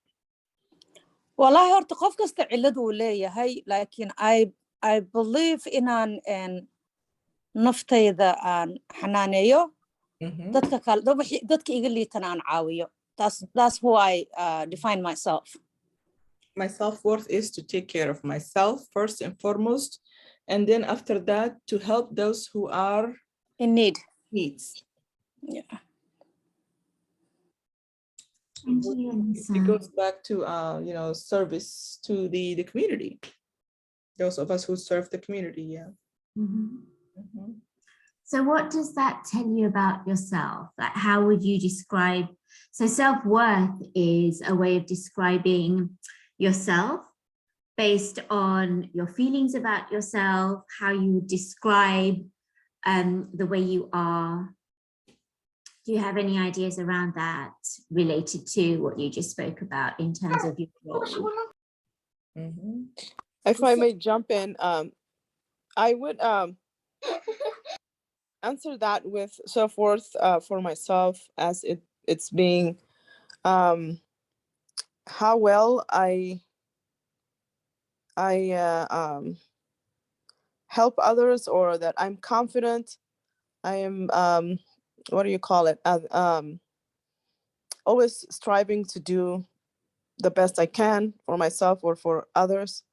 wallahi horta qof kasta cilad uu leeyahay laakiin I believe inaan naftayda aan xanaaneeyo dadka kale dadka iga liitana aan caawiyo. That's who I define myself. My self-worth is to take care of myself first and foremost, and then after that to help those who are in needs. Yeah. It goes back to service to the community. Those of us who serve the community, yeah. So what does that tell you about yourself? Like, how would you describe? So self-worth is a way of describing yourself based on your feelings about yourself, how you describe the way you are. Do you have any ideas around that related to what you just spoke about in terms of your role? If I may jump in, I would answer that with self-worth for myself as it's being how well I help others, or that I'm confident. I am what do you call it? Always striving to do the best I can for myself or for others.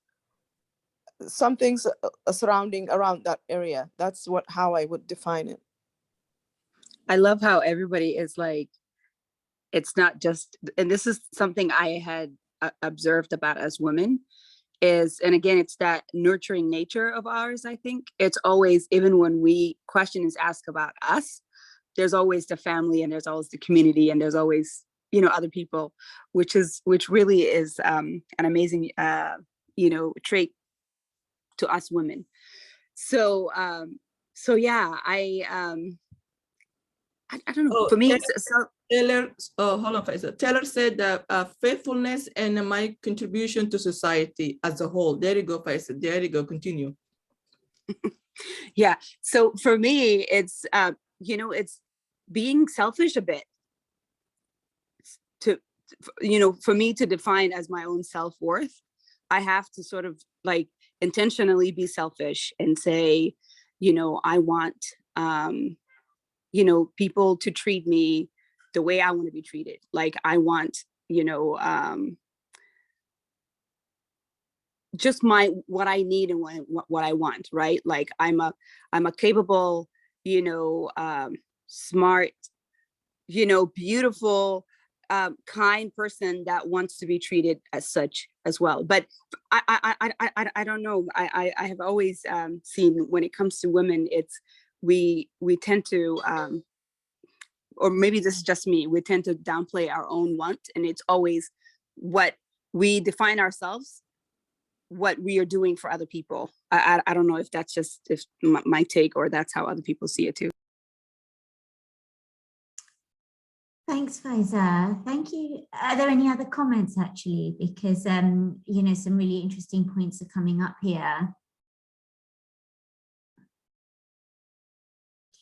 Some things surrounding around that area. That's how I would define it. I love how everybody is like, it's not just, and this is something I had observed about as women is, and again, it's that nurturing nature of ours. I think it's always, even when we questions asked about us, there's always the family and there's always the community and there's always, you know, other people, which really is an amazing, you know, trait to us women. So, yeah, I don't know. Oh, For me, Taylor, hold on, Faisal. Taylor said that faithfulness and my contribution to society as a whole. There you go, Faisal. There you go. Continue. Yeah. So for me, it's you know, it's being selfish a bit. To, you know, for me to define as my own self-worth, I have to sort of like intentionally be selfish and say, you know, I want you know, people to treat me the way I want to be treated. Like I want, you know, just what I need and what I want, right? Like I'm a capable, you know, smart, you know, beautiful, kind person that wants to be treated as such as well. But I don't know. I have always seen when it comes to women, it's we tend to or maybe this is just me, we tend to downplay our own want, and it's always what we define ourselves, what we are doing for other people. I don't know if that's just my take or that's how other people see it too. Thanks, Faiza. Thank you. Are there any other comments actually? Because, you know, some really interesting points are coming up here.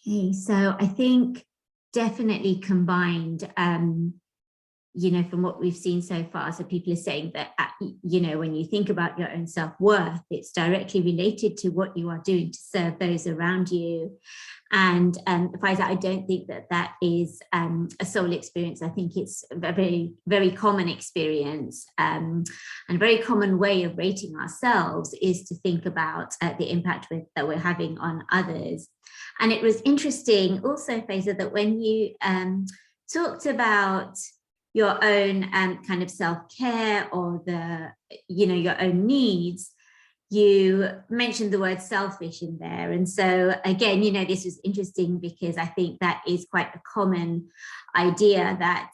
Okay, so I think definitely combined, you know, from what we've seen so far, so people are saying that, you know, when you think about your own self-worth, it's directly related to what you are doing to serve those around you. And Faiza, I don't think that that is a sole experience. I think it's a very, very common experience, and a very common way of rating ourselves is to think about the impact that we're having on others. And it was interesting also, Faiza, that when you talked about your own kind of self-care or you know, your own needs, you mentioned the word selfish in there. And so again, you know, this was interesting because I think that is quite a common idea that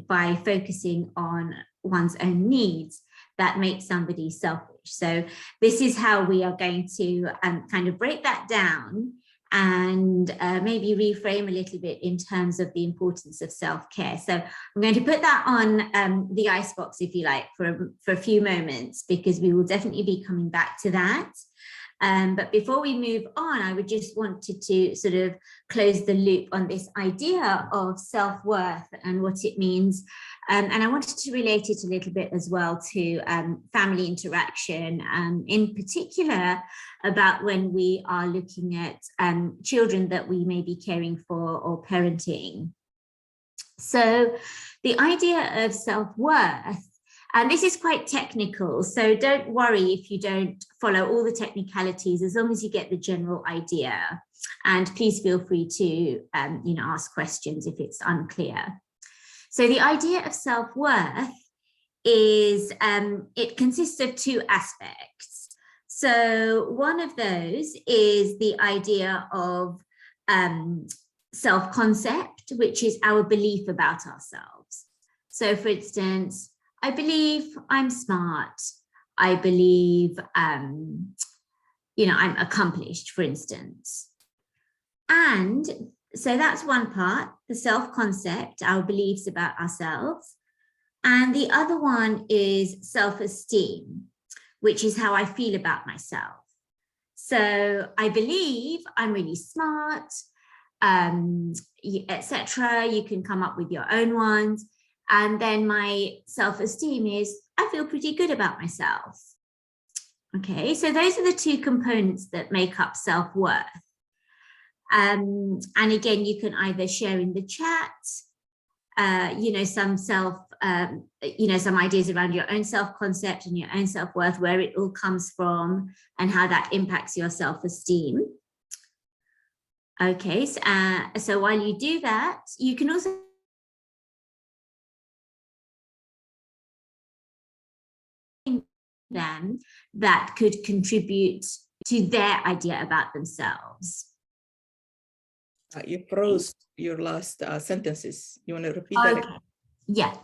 by focusing on one's own needs, that makes somebody selfish. So this is how we are going to kind of break that down and maybe reframe a little bit in terms of the importance of self-care. So I'm going to put that on the icebox, if you like, for a few moments, because we will definitely be coming back to that. But before we move on, I would just wanted to sort of close the loop on this idea of self-worth and what it means. And I wanted to relate it a little bit as well to family interaction, in particular about when we are looking at children that we may be caring for or parenting. So the idea of self-worth, and this is quite technical, so don't worry if you don't follow all the technicalities, as long as you get the general idea. And please feel free to you know, ask questions if it's unclear. So the idea of self-worth is, it consists of two aspects. So one of those is the idea of self-concept, which is our belief about ourselves. So for instance, I believe I'm smart. I believe, you know, I'm accomplished, for instance. And so that's one part, the self-concept, our beliefs about ourselves. And the other one is self-esteem, which is how I feel about myself. So I believe I'm really smart. etc. You can come up with your own ones. And then my self-esteem is, I feel pretty good about myself. Okay, so those are the two components that make up self-worth. And again, you can either share in the chat, some some ideas around your own self-concept and your own self-worth, where it all comes from and how that impacts your self-esteem. Okay, so while you do that, you can also them that could contribute to their idea about themselves. You froze your last sentences. You want to repeat that again? Yeah.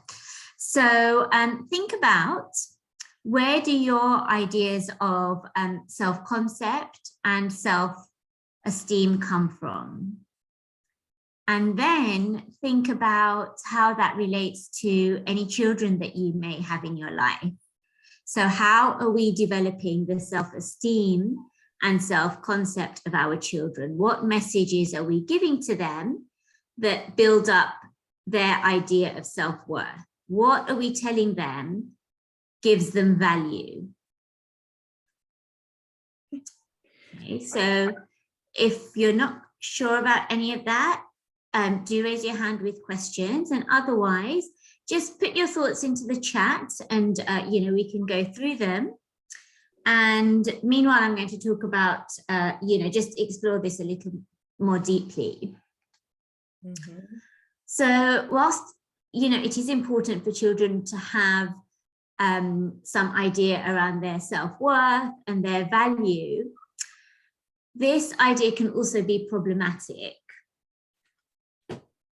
So think about, where do your ideas of self-concept and self-esteem come from? And then think about how that relates to any children that you may have in your life. So how are we developing the self-esteem and self-concept of our children? What messages are we giving to them that build up their idea of self-worth? What are we telling them gives them value? Okay, so if you're not sure about any of that, do raise your hand with questions, and otherwise just put your thoughts into the chat and we can go through them. And meanwhile, I'm going to talk about just explore this a little more deeply. Mm-hmm. So whilst it is important for children to have some idea around their self-worth and their value, this idea can also be problematic.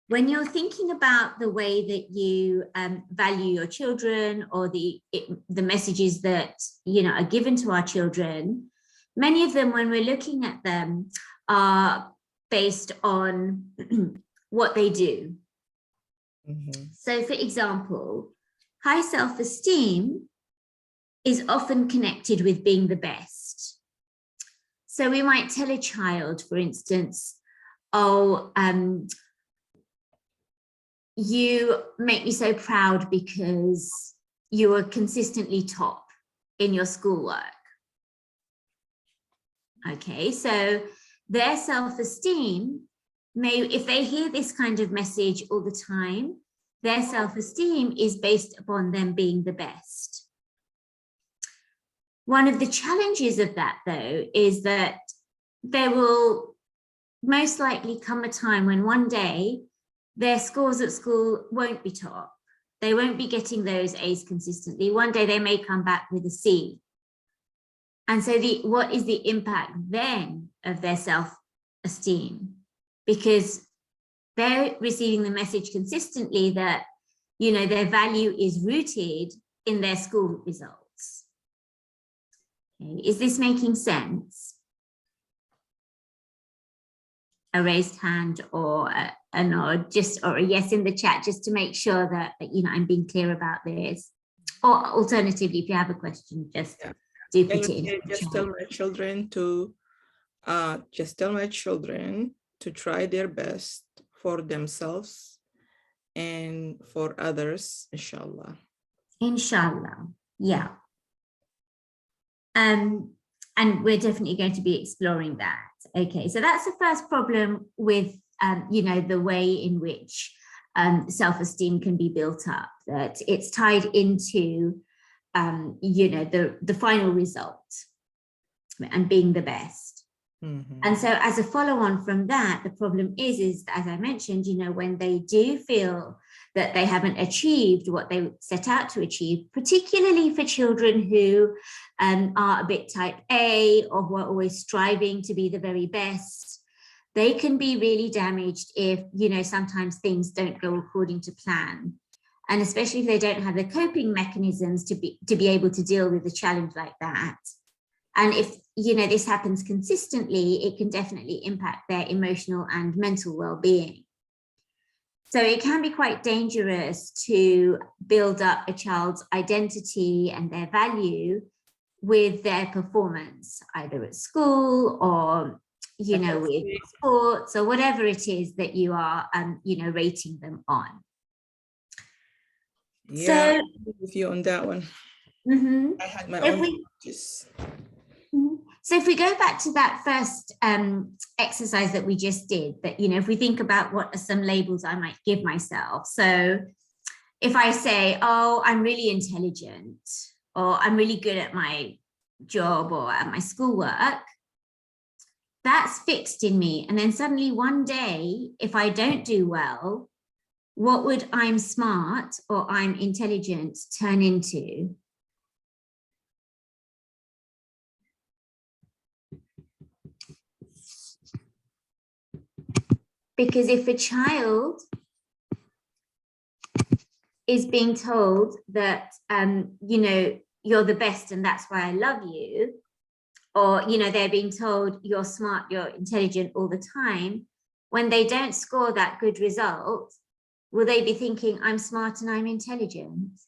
When you're thinking about the way that you value your children, or the messages that are given to our children, many of them, when we're looking at them, are based on what they do. Mm-hmm. So, for example, high self-esteem is often connected with being the best. So we might tell a child, for instance, you make me so proud because you are consistently top in your schoolwork. Okay, so their self-esteem if they hear this kind of message all the time, their self-esteem is based upon them being the best. One of the challenges of that, though, is that there will most likely come a time when one day their scores at school won't be top. They won't be getting those A's consistently. One day they may come back with a C. And so what is the impact then of their self-esteem? Because they're receiving the message consistently that, their value is rooted in their school results. Okay. Is this making sense? A raised hand or a nod, or a yes in the chat, just to make sure that I'm being clear about this. Or alternatively, if you have a question, just do put it in. Just tell my children to try their best for themselves and for others, inshallah. Inshallah, yeah. And we're definitely going to be exploring that. Okay, so that's the first problem with, the way in which self-esteem can be built up, that it's tied into, the final result and being the best. Mm-hmm. And so as a follow-on from that, the problem is as I mentioned, when they do feel that they haven't achieved what they set out to achieve, particularly for children who are a bit type A, or who are always striving to be the very best, they can be really damaged if, sometimes things don't go according to plan. And especially if they don't have the coping mechanisms to be able to deal with a challenge like that. And if, this happens consistently, it can definitely impact their emotional and mental well-being. So it can be quite dangerous to build up a child's identity and their value with their performance, either at school or you know, with sports or whatever it is that you are, you know, rating them on. Yeah, So, I agree with you on that one. I had my own challenges. So if we go back to that first exercise that we just did, that, you know, if we think about what are some labels I might give myself. So if I say, oh, I'm really intelligent, or I'm really good at my job or at my schoolwork, that's fixed in me. And then suddenly one day, if I don't do well, what would I'm smart or I'm intelligent turn into? Because if a child is being told that, you know, you're the best and that's why I love you, or, you know, they're being told you're smart, you're intelligent all the time, when they don't score that good result, will they be thinking I'm smart and I'm intelligent?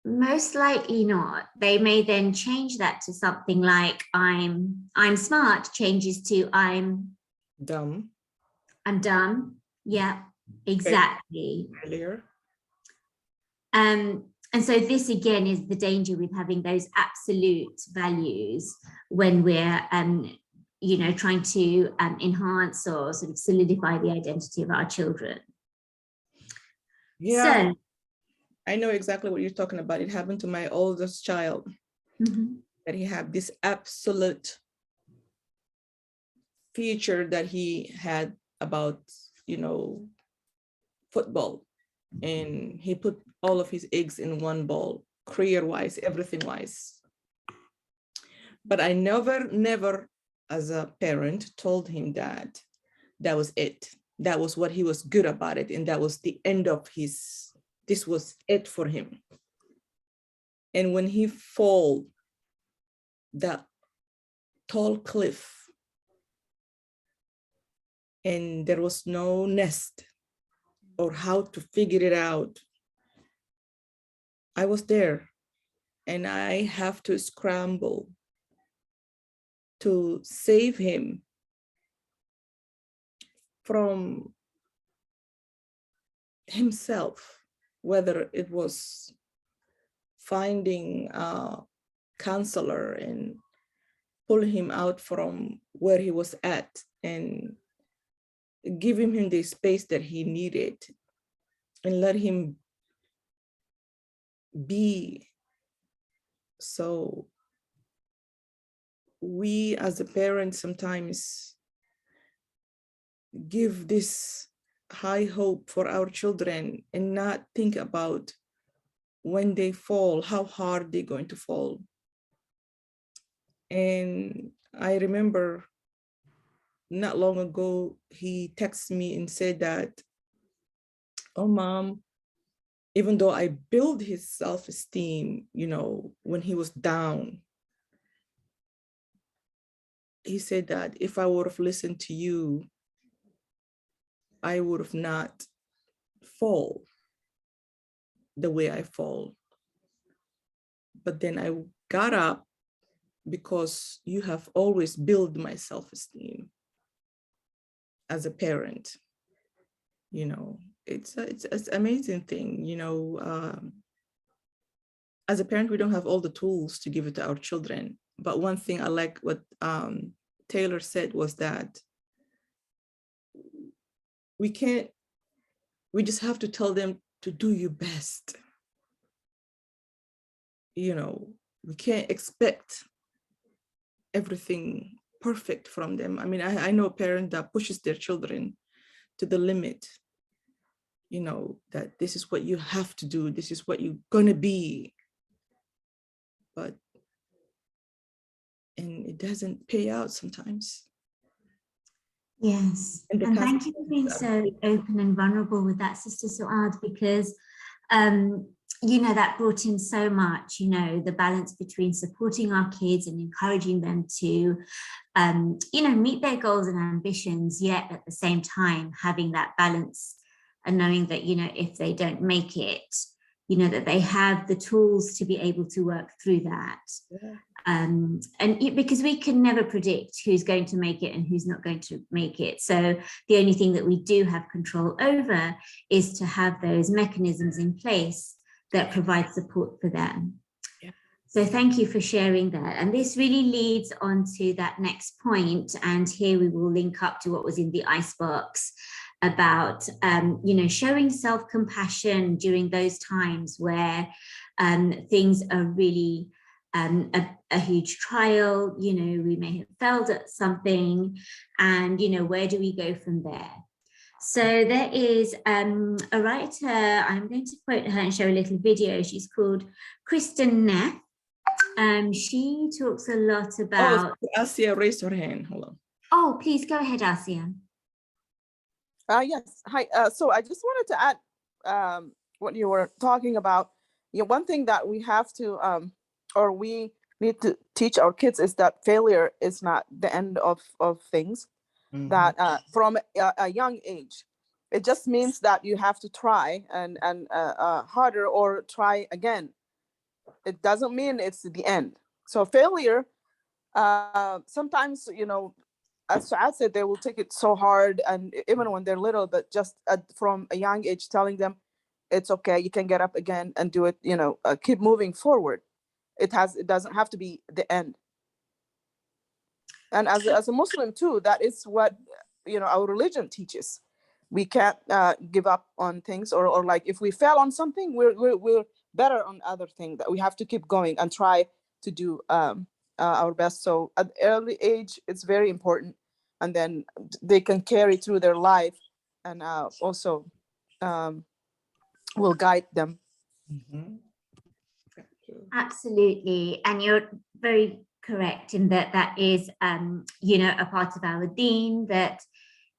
Most likely not. They may then change that to something like I'm smart changes to I'm Dumb. I'm dumb. Yeah, exactly. Earlier. And so this again is the danger with having those absolute values when we're you know, trying to enhance or sort of solidify the identity of our children. Yeah. So, I know exactly what you're talking about. It happened to my oldest child, that he had this absolute feature that he had about, you know, football, and he put all of his eggs in one bowl, career-wise, everything-wise. But I never, as a parent, told him that that was it. That was what he was good about it, and that was the end of his, this was it for him. And when he fall that tall cliff, and there was no nest or how to figure it out, I was there, and I have to scramble to save him from himself, whether it was finding a counselor and pull him out from where he was at and giving him the space that he needed and let him be. So we as a parent sometimes give this high hope for our children and not think about when they fall, how hard they're going to fall. And I remember not long ago, he texted me and said that, oh, Mom, even though I built his self-esteem, you know, when he was down, he said that if I would have listened to you, I would have not fall the way I fall. But then I got up because you have always built my self-esteem as a parent. You know, it's an amazing thing, you know. As a parent, we don't have all the tools to give it to our children. But one thing I like what Taylor said was that we just have to tell them to do your best. You know, we can't expect everything perfect from them. I mean, I know a parent that pushes their children to the limit, you know, that this is what you have to do, this is what you're gonna be. And it doesn't pay out sometimes. Yes, and thank you for being so open and vulnerable with that, Sister Suad, because you know, that brought in so much, you know, the balance between supporting our kids and encouraging them to, you know, meet their goals and ambitions, yet at the same time having that balance and knowing that, you know, if they don't make it, you know, that they have the tools to be able to work through that. because we can never predict who's going to make it and who's not going to make it. So the only thing that we do have control over is to have those mechanisms in place that provide support for them. Yeah. So thank you for sharing that. And this really leads on to that next point. And here we will link up to what was in the icebox about, showing self-compassion during those times where things are really a huge trial. We may have failed at something, and where do we go from there? So there is a writer, I'm going to quote her and show a little video. She's called Kristen Neff. She talks a lot about... Oh, Asia raised her hand. Hold on. Oh, please go ahead, Asia. Yes. Hi. So I just wanted to add what you were talking about. One thing that we have to, or we need to teach our kids is that failure is not the end of things. Mm-hmm. That from a young age, it just means that you have to try and harder or try again. It doesn't mean it's the end. So failure, sometimes, as Suad said, they will take it so hard, and even when they're little, but just from a young age, telling them it's okay, you can get up again and do it, keep moving forward. It doesn't have to be the end. And as a Muslim too, that is what, our religion teaches. We can't give up on things, or like if we fail on something, we're better on other things, that we have to keep going and try to do our best. So at early age, it's very important, and then they can carry through their life, and also will guide them. Mm-hmm. Absolutely, and you're very correct in that is a part of our deen that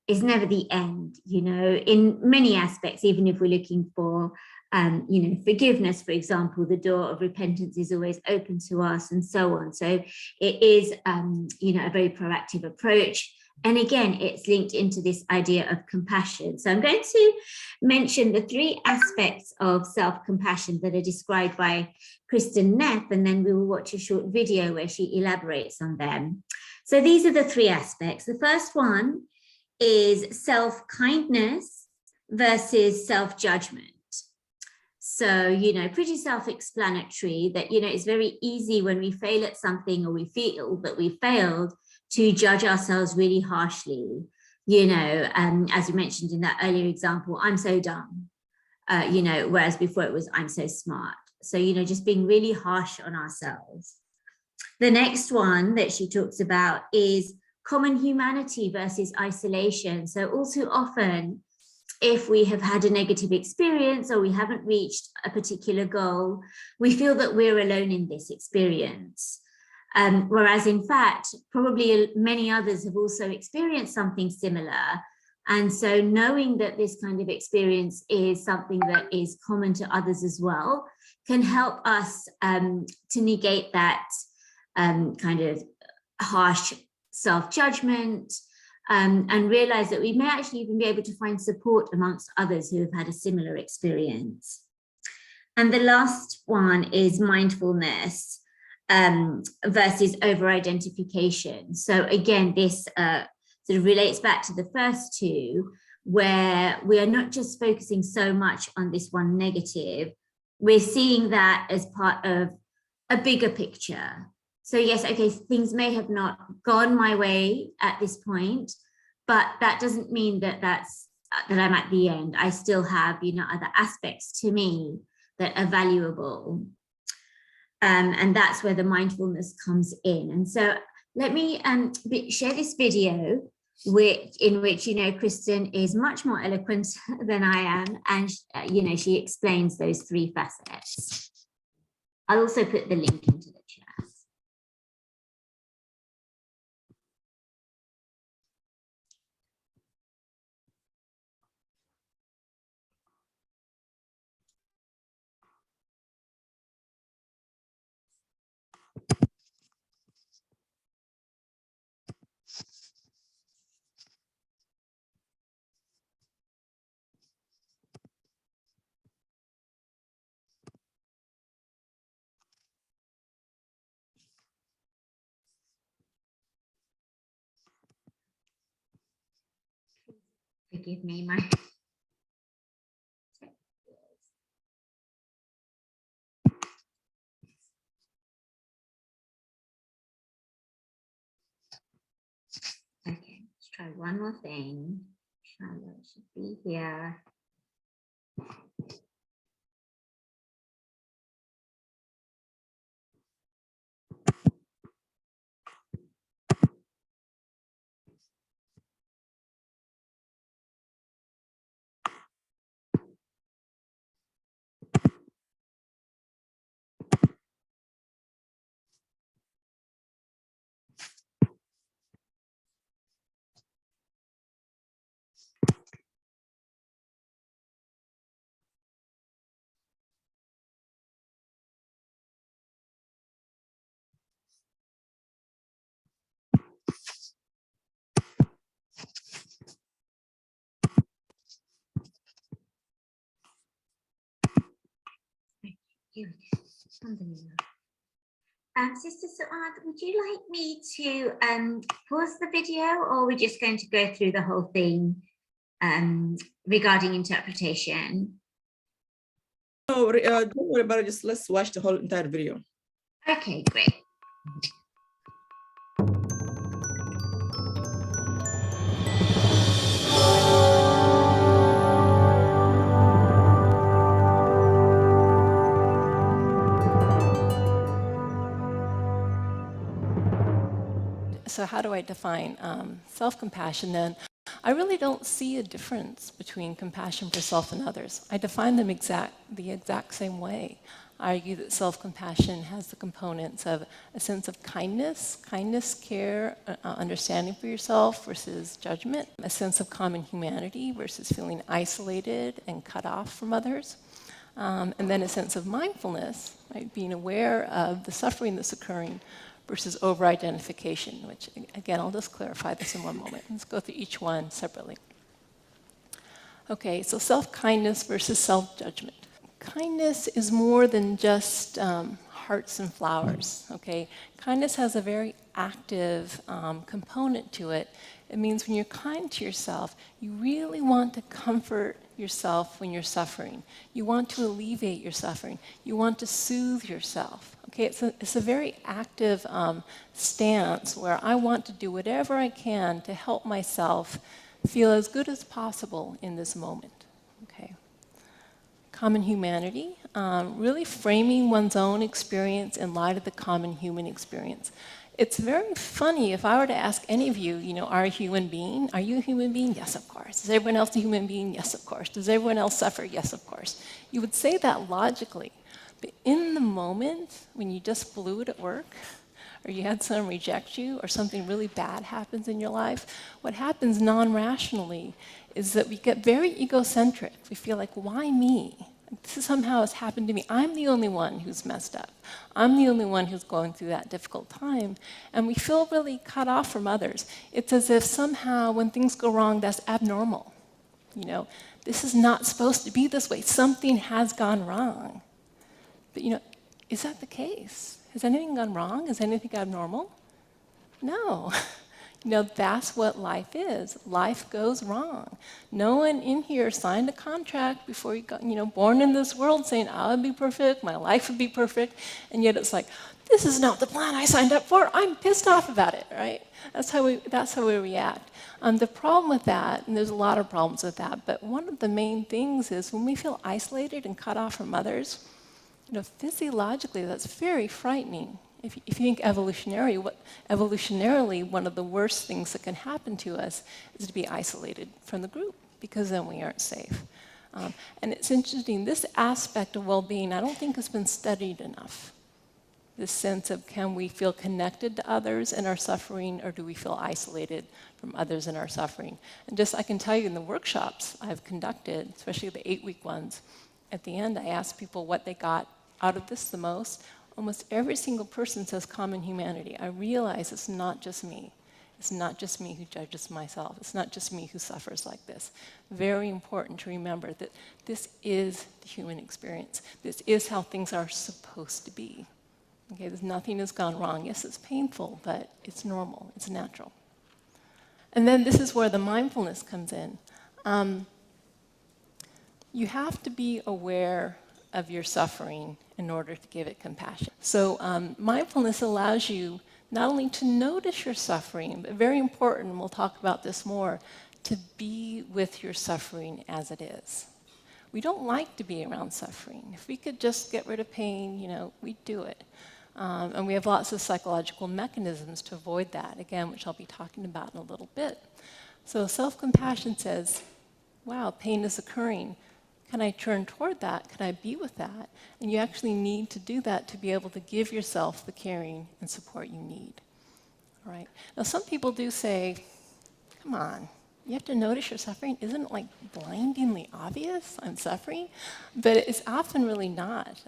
is never the end, in many aspects. Even if we're looking for forgiveness, for example, the door of repentance is always open to us, and so on. So it is a very proactive approach. And again, it's linked into this idea of compassion. So I'm going to mention the 3 aspects of self-compassion that are described by Kristen Neff, and then we will watch a short video where she elaborates on them. So these are the 3 aspects. The first one is self-kindness versus self-judgment. So, pretty self-explanatory that, it's very easy when we fail at something, or we feel that we failed, to judge ourselves really harshly. As you mentioned in that earlier example, I'm so dumb, whereas before it was, I'm so smart. So, just being really harsh on ourselves. The next one that she talks about is common humanity versus isolation. So all too often, if we have had a negative experience or we haven't reached a particular goal, we feel that we're alone in this experience. Whereas in fact, probably many others have also experienced something similar. And so knowing that this kind of experience is something that is common to others as well can help us to negate that kind of harsh self-judgment, and realize that we may actually even be able to find support amongst others who have had a similar experience. And the last one is mindfulness versus over-identification. So again, this sort of relates back to the first 2, where we are not just focusing so much on this one negative, we're seeing that as part of a bigger picture. So yes, okay, things may have not gone my way at this point, but that doesn't mean that that I'm at the end. I still have, other aspects to me that are valuable. And that's where the mindfulness comes in. And so let me share this video in which, Kristen is much more eloquent than I am. And, she explains those 3 facets. I'll also put the link into the chat. Forgive me, my okay, let's try one more thing. Chaya should be here. Here we go. Alhamdulillah. Sister Suad, would you like me to pause the video, or are we just going to go through the whole thing regarding interpretation? No, don't worry about it. Just let's watch the whole entire video. Okay, great. So how do I define self-compassion then? I really don't see a difference between compassion for self and others. I define them the exact same way. I argue that self-compassion has the components of a sense of kindness, care, understanding for yourself versus judgment, a sense of common humanity versus feeling isolated and cut off from others, and then a sense of mindfulness, right, being aware of the suffering that's occurring versus over-identification, which, again, I'll just clarify this in one moment. Let's go through each one separately. Okay, so self-kindness versus self-judgment. Kindness is more than just hearts and flowers, okay? Kindness has a very active component to it. It means when you're kind to yourself, you really want to comfort yourself when you're suffering. You want to alleviate your suffering. You want to soothe yourself. Okay, it's a very active stance where I want to do whatever I can to help myself feel as good as possible in this moment. Okay. Common humanity, really framing one's own experience in light of the common human experience. It's very funny if I were to ask any of you, are you a human being? Are you a human being? Yes, of course. Is everyone else a human being? Yes, of course. Does everyone else suffer? Yes, of course. You would say that logically. But in the moment, when you just blew it at work, or you had someone reject you, or something really bad happens in your life, what happens non-rationally is that we get very egocentric. We feel like, why me? This somehow has happened to me. I'm the only one who's messed up. I'm the only one who's going through that difficult time. And we feel really cut off from others. It's as if somehow when things go wrong, that's abnormal. This is not supposed to be this way. Something has gone wrong. But is that the case? Has anything gone wrong? Is anything abnormal? No. That's what life is. Life goes wrong. No one in here signed a contract before you got, born in this world saying, I would be perfect, my life would be perfect, and yet it's like, this is not the plan I signed up for. I'm pissed off about it, right? That's how we react. The problem with that, and there's a lot of problems with that, but one of the main things is when we feel isolated and cut off from others, physiologically, that's very frightening. If you think evolutionarily, one of the worst things that can happen to us is to be isolated from the group, because then we aren't safe. And it's interesting, this aspect of well-being, I don't think has been studied enough. This sense of, can we feel connected to others in our suffering, or do we feel isolated from others in our suffering? And I can tell you in the workshops I've conducted, especially the 8-week ones, at the end I asked people what they got out of this the most. Almost every single person says common humanity. I realize it's not just me. It's not just me who judges myself. It's not just me who suffers like this. Very important to remember that this is the human experience. This is how things are supposed to be. Okay, nothing has gone wrong. Yes, it's painful, but it's normal. It's natural. And then this is where the mindfulness comes in. You have to be aware of your suffering in order to give it compassion. So mindfulness allows you not only to notice your suffering, but very important, and we'll talk about this more, to be with your suffering as it is. We don't like to be around suffering. If we could just get rid of pain, you know, we'd do it. And we have lots of psychological mechanisms to avoid that, again, which I'll be talking about in a little bit. So self-compassion says, wow, pain is occurring. Can I turn toward that? Can I be with that? And you actually need to do that to be able to give yourself the caring and support you need. All right. Now, some people do say, come on, you have to notice your suffering. Isn't it like blindingly obvious I'm suffering? But it's often really not.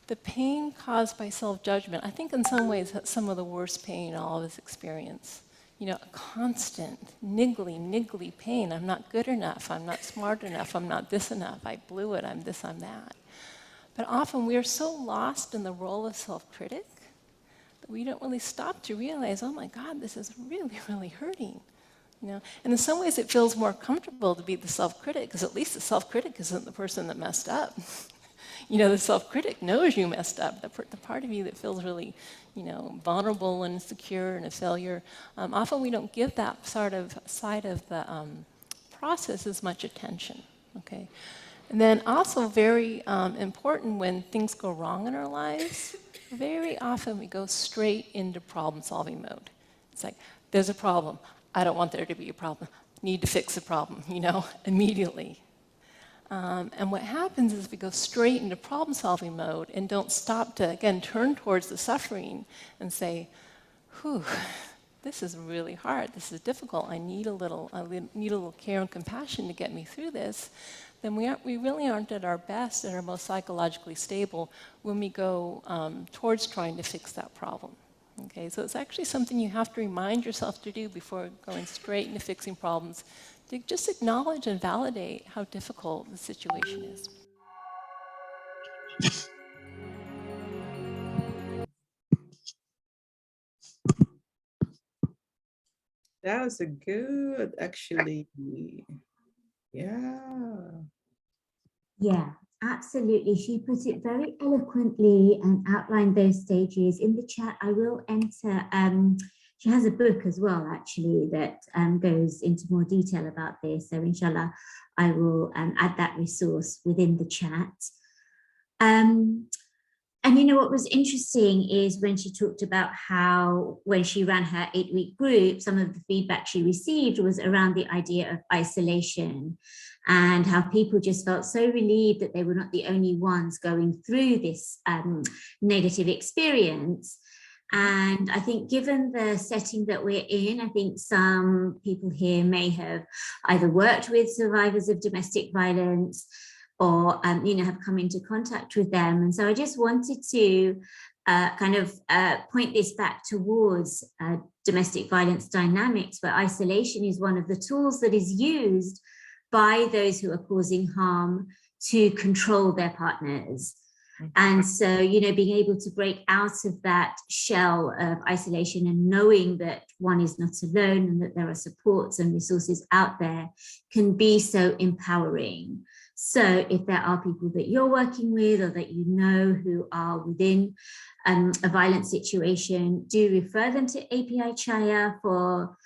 The pain caused by self-judgment, I think in some ways that's some of the worst pain all of us experience. You know, a constant, niggly pain. I'm not good enough. I'm not smart enough. I'm not this enough. I blew it. I'm this, I'm that. But often we are so lost in the role of self-critic that we don't really stop to realize, oh my God, this is really, really hurting. You know? And in some ways it feels more comfortable to be the self-critic, because at least the self-critic isn't the person that messed up. You know, the self-critic knows you messed up. The part of you that feels really, you know, vulnerable and insecure and a failure, often we don't give that sort of side of the process as much attention, okay? And then also very important when things go wrong in our lives, very often we go straight into problem-solving mode. It's like, there's a problem. I don't want there to be a problem. Need to fix the problem, you know, immediately. And what happens is we go straight into problem-solving mode and don't stop to, again, turn towards the suffering and say, whew, this is really hard. This is difficult. I need a little care and compassion to get me through this. Then we really aren't at our best and our most psychologically stable when we go towards trying to fix that problem. Okay, so it's actually something you have to remind yourself to do before going straight into fixing problems. To just acknowledge and validate how difficult the situation is. That was a good, actually. Yeah. Yeah, absolutely. She put it very eloquently and outlined those stages. In the chat, I will enter, she has a book as well, actually, that goes into more detail about this. So inshallah, I will add that resource within the chat. And you know, what was interesting is when she talked about how when she ran her 8-week group, some of the feedback she received was around the idea of isolation and how people just felt so relieved that they were not the only ones going through this negative experience. And I think given the setting that we're in, I think some people here may have either worked with survivors of domestic violence or you know, have come into contact with them. And so I just wanted to point this back towards domestic violence dynamics, where isolation is one of the tools that is used by those who are causing harm to control their partners. And so, you know, being able to break out of that shell of isolation and knowing that one is not alone and that there are supports and resources out there can be so empowering. So if there are people that you're working with or that you know who are within a violent situation, do refer them to API Chaya for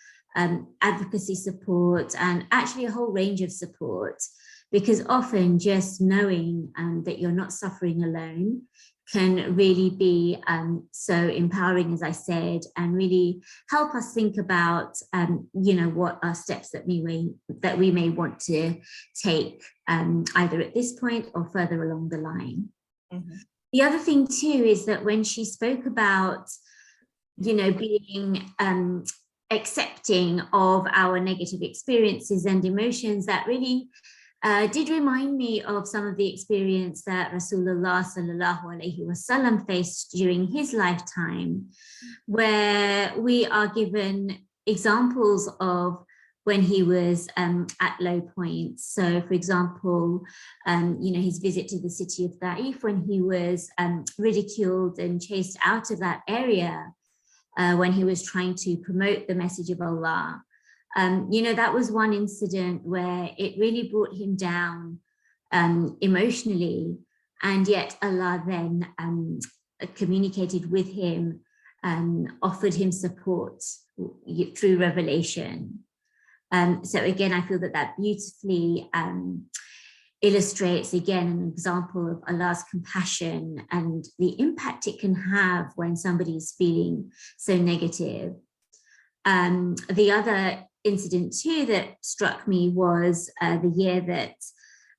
advocacy support and actually a whole range of support, because often just knowing that you're not suffering alone can really be so empowering, as I said, and really help us think about, you know, what are steps that we may want to take either at this point or further along the line. Mm-hmm. The other thing too is that when she spoke about, you know, being accepting of our negative experiences and emotions, that really did remind me of some of the experience that Rasulullah sallallahu alaihi wasallam faced during his lifetime, where we are given examples of when he was at low points. So for example, you know, his visit to the city of Ta'if when he was ridiculed and chased out of that area when he was trying to promote the message of Allah. You know, that was one incident where it really brought him down emotionally, and yet Allah then communicated with him, offered him support through revelation. So again, I feel that that beautifully illustrates again an example of Allah's compassion and the impact it can have when somebody is feeling so negative. The other incident too that struck me was the year that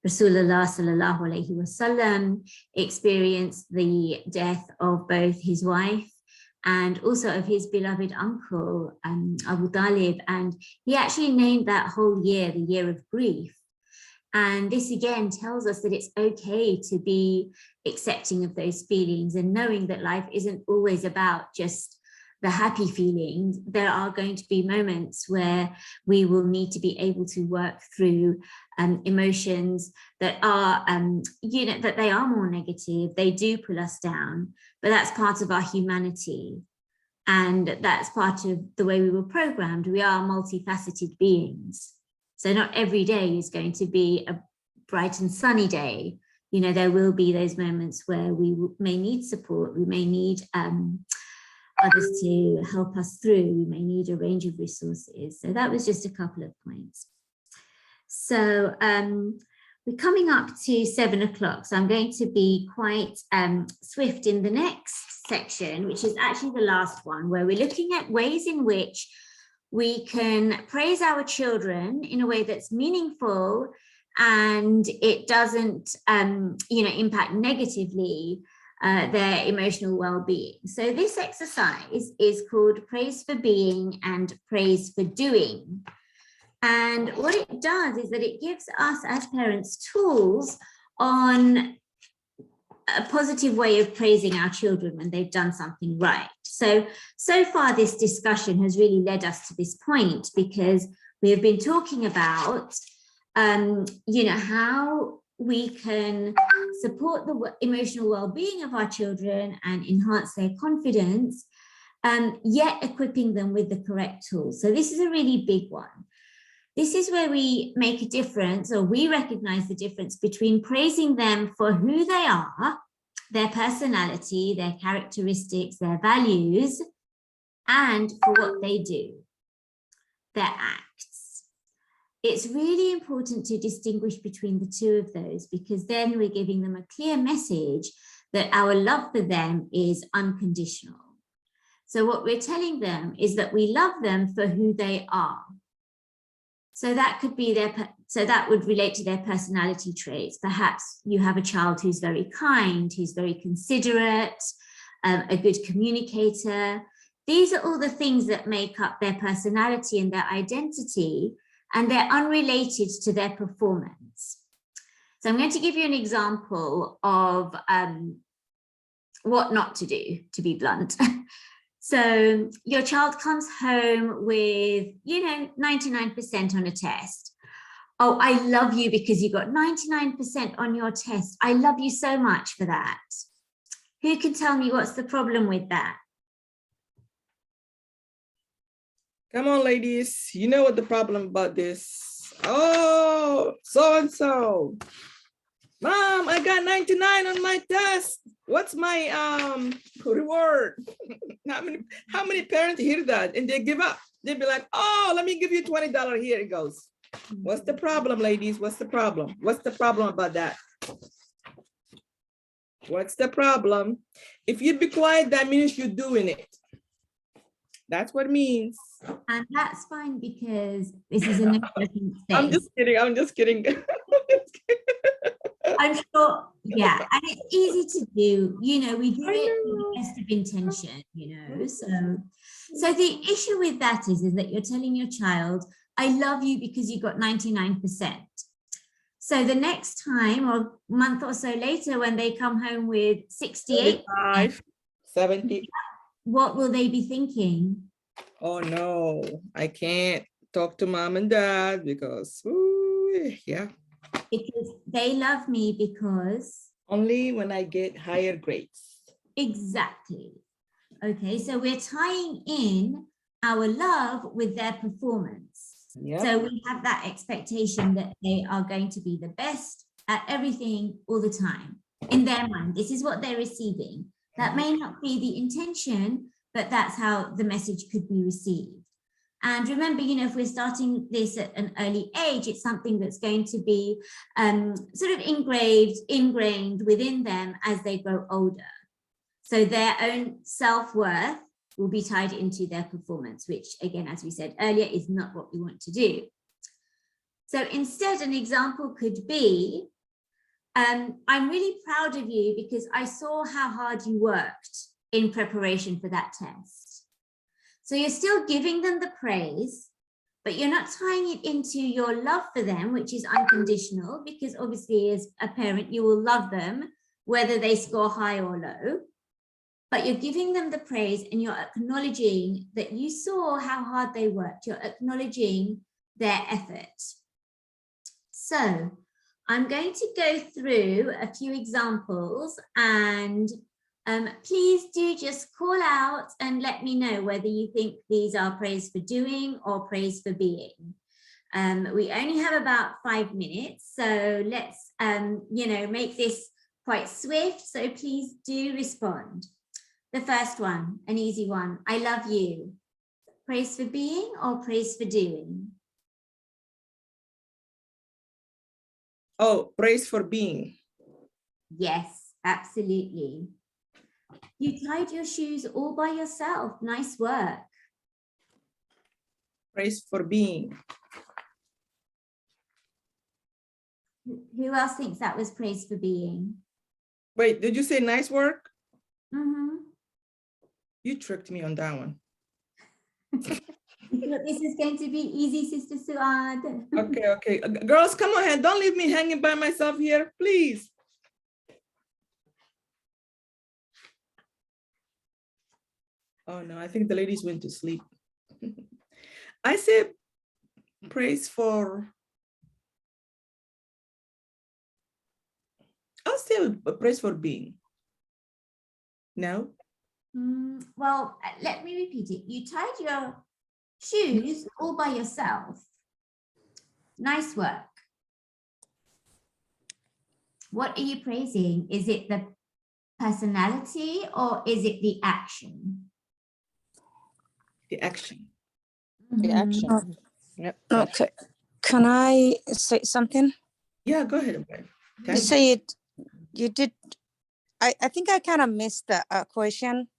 Rasulullah sallallahu alaihi wasallam experienced the death of both his wife and also of his beloved uncle, Abu Talib. And he actually named that whole year the year of grief. And this again tells us that it's okay to be accepting of those feelings and knowing that life isn't always about just the happy feelings. There are going to be moments where we will need to be able to work through emotions that are, you know, that they are more negative. They do pull us down, but that's part of our humanity. And that's part of the way we were programmed. We are multifaceted beings. So not every day is going to be a bright and sunny day. You know, there will be those moments where we may need support. We may need others to help us through. We may need a range of resources. So that was just a couple of points. So we're coming up to 7 o'clock. So I'm going to be quite swift in the next section, which is actually the last one, where we're looking at ways in which we can praise our children in a way that's meaningful and it doesn't, you know, impact negatively their emotional well-being. So this exercise is called Praise for Being and Praise for Doing. And what it does is that it gives us as parents tools on a positive way of praising our children when they've done something right. So far this discussion has really led us to this point because we have been talking about, you know, how we can support the emotional well-being of our children and enhance their confidence, yet equipping them with the correct tools. So this is a really big one. This is where we make a difference, or we recognize the difference between praising them for who they are, their personality, their characteristics, their values, and for what they do, their acts. It's really important to distinguish between the two of those, because then we're giving them a clear message that our love for them is unconditional. So what we're telling them is that we love them for who they are. So that could be so that would relate to their personality traits. Perhaps you have a child who's very kind, who's very considerate, a good communicator. These are all the things that make up their personality and their identity, and they're unrelated to their performance. So I'm going to give you an example of what not to do, to be blunt. So your child comes home with, you know, 99% on a test. Oh, I love you because you got 99% on your test. I love you so much for that. Who can tell me what's the problem with that? Come on, ladies. You know what the problem about this? Oh, so-and-so. Mom, I got 99 on my test. What's my reward? How many parents hear that and they give up? They'd be like, oh, let me give you $20. Here it goes. What's the problem, ladies? What's the problem? What's the problem about that? What's the problem? If you be quiet, that means you're doing it. That's what it means. And that's fine because this is a networking space. I'm just kidding. I'm just kidding. I'm sure, yeah, and it's easy to do, you know, we do it with the best of intention, you know, so the issue with that is that you're telling your child, I love you because you got 99%. So the next time or month or so later, when they come home with 68, 70, what will they be thinking? Oh no, I can't talk to mom and dad because, ooh, yeah. Because they love me because? Only when I get higher grades. Exactly. Okay, so we're tying in our love with their performance. Yep. So we have that expectation that they are going to be the best at everything all the time. In their mind, this is what they're receiving. That may not be the intention, but that's how the message could be received. And remember, you know, if we're starting this at an early age, it's something that's going to be sort of ingrained within them as they grow older. So their own self-worth will be tied into their performance, which again, as we said earlier, is not what we want to do. So instead, an example could be, I'm really proud of you because I saw how hard you worked in preparation for that test. So you're still giving them the praise, but you're not tying it into your love for them, which is unconditional, because obviously as a parent, you will love them, whether they score high or low. But you're giving them the praise and you're acknowledging that you saw how hard they worked. You're acknowledging their effort. So I'm going to go through a few examples, and please do just call out and let me know whether you think these are praise for doing or praise for being. We only have about 5 minutes, so let's you know, make this quite swift. So please do respond. The first one, an easy one. I love you. Praise for being or praise for doing? Oh, praise for being. Yes, absolutely. You tied your shoes all by yourself. Nice work. Praise for being. Who else thinks that was praise for being? Wait, did you say nice work? Mm-hmm. You tricked me on that one. You thought this is going to be easy, Sister Suad. Okay, okay. Girls, come ahead. Don't leave me hanging by myself here, please. Oh no, I think the ladies went to sleep. I say praise for, I'll say praise for being. No? Well, let me repeat it. You tied your shoes all by yourself. Nice work. What are you praising? Is it the personality or is it the action? The action. The action. Oh. Yep. Okay. Can I say something? Yeah, go ahead. You say it, you did, I think I kind of missed the question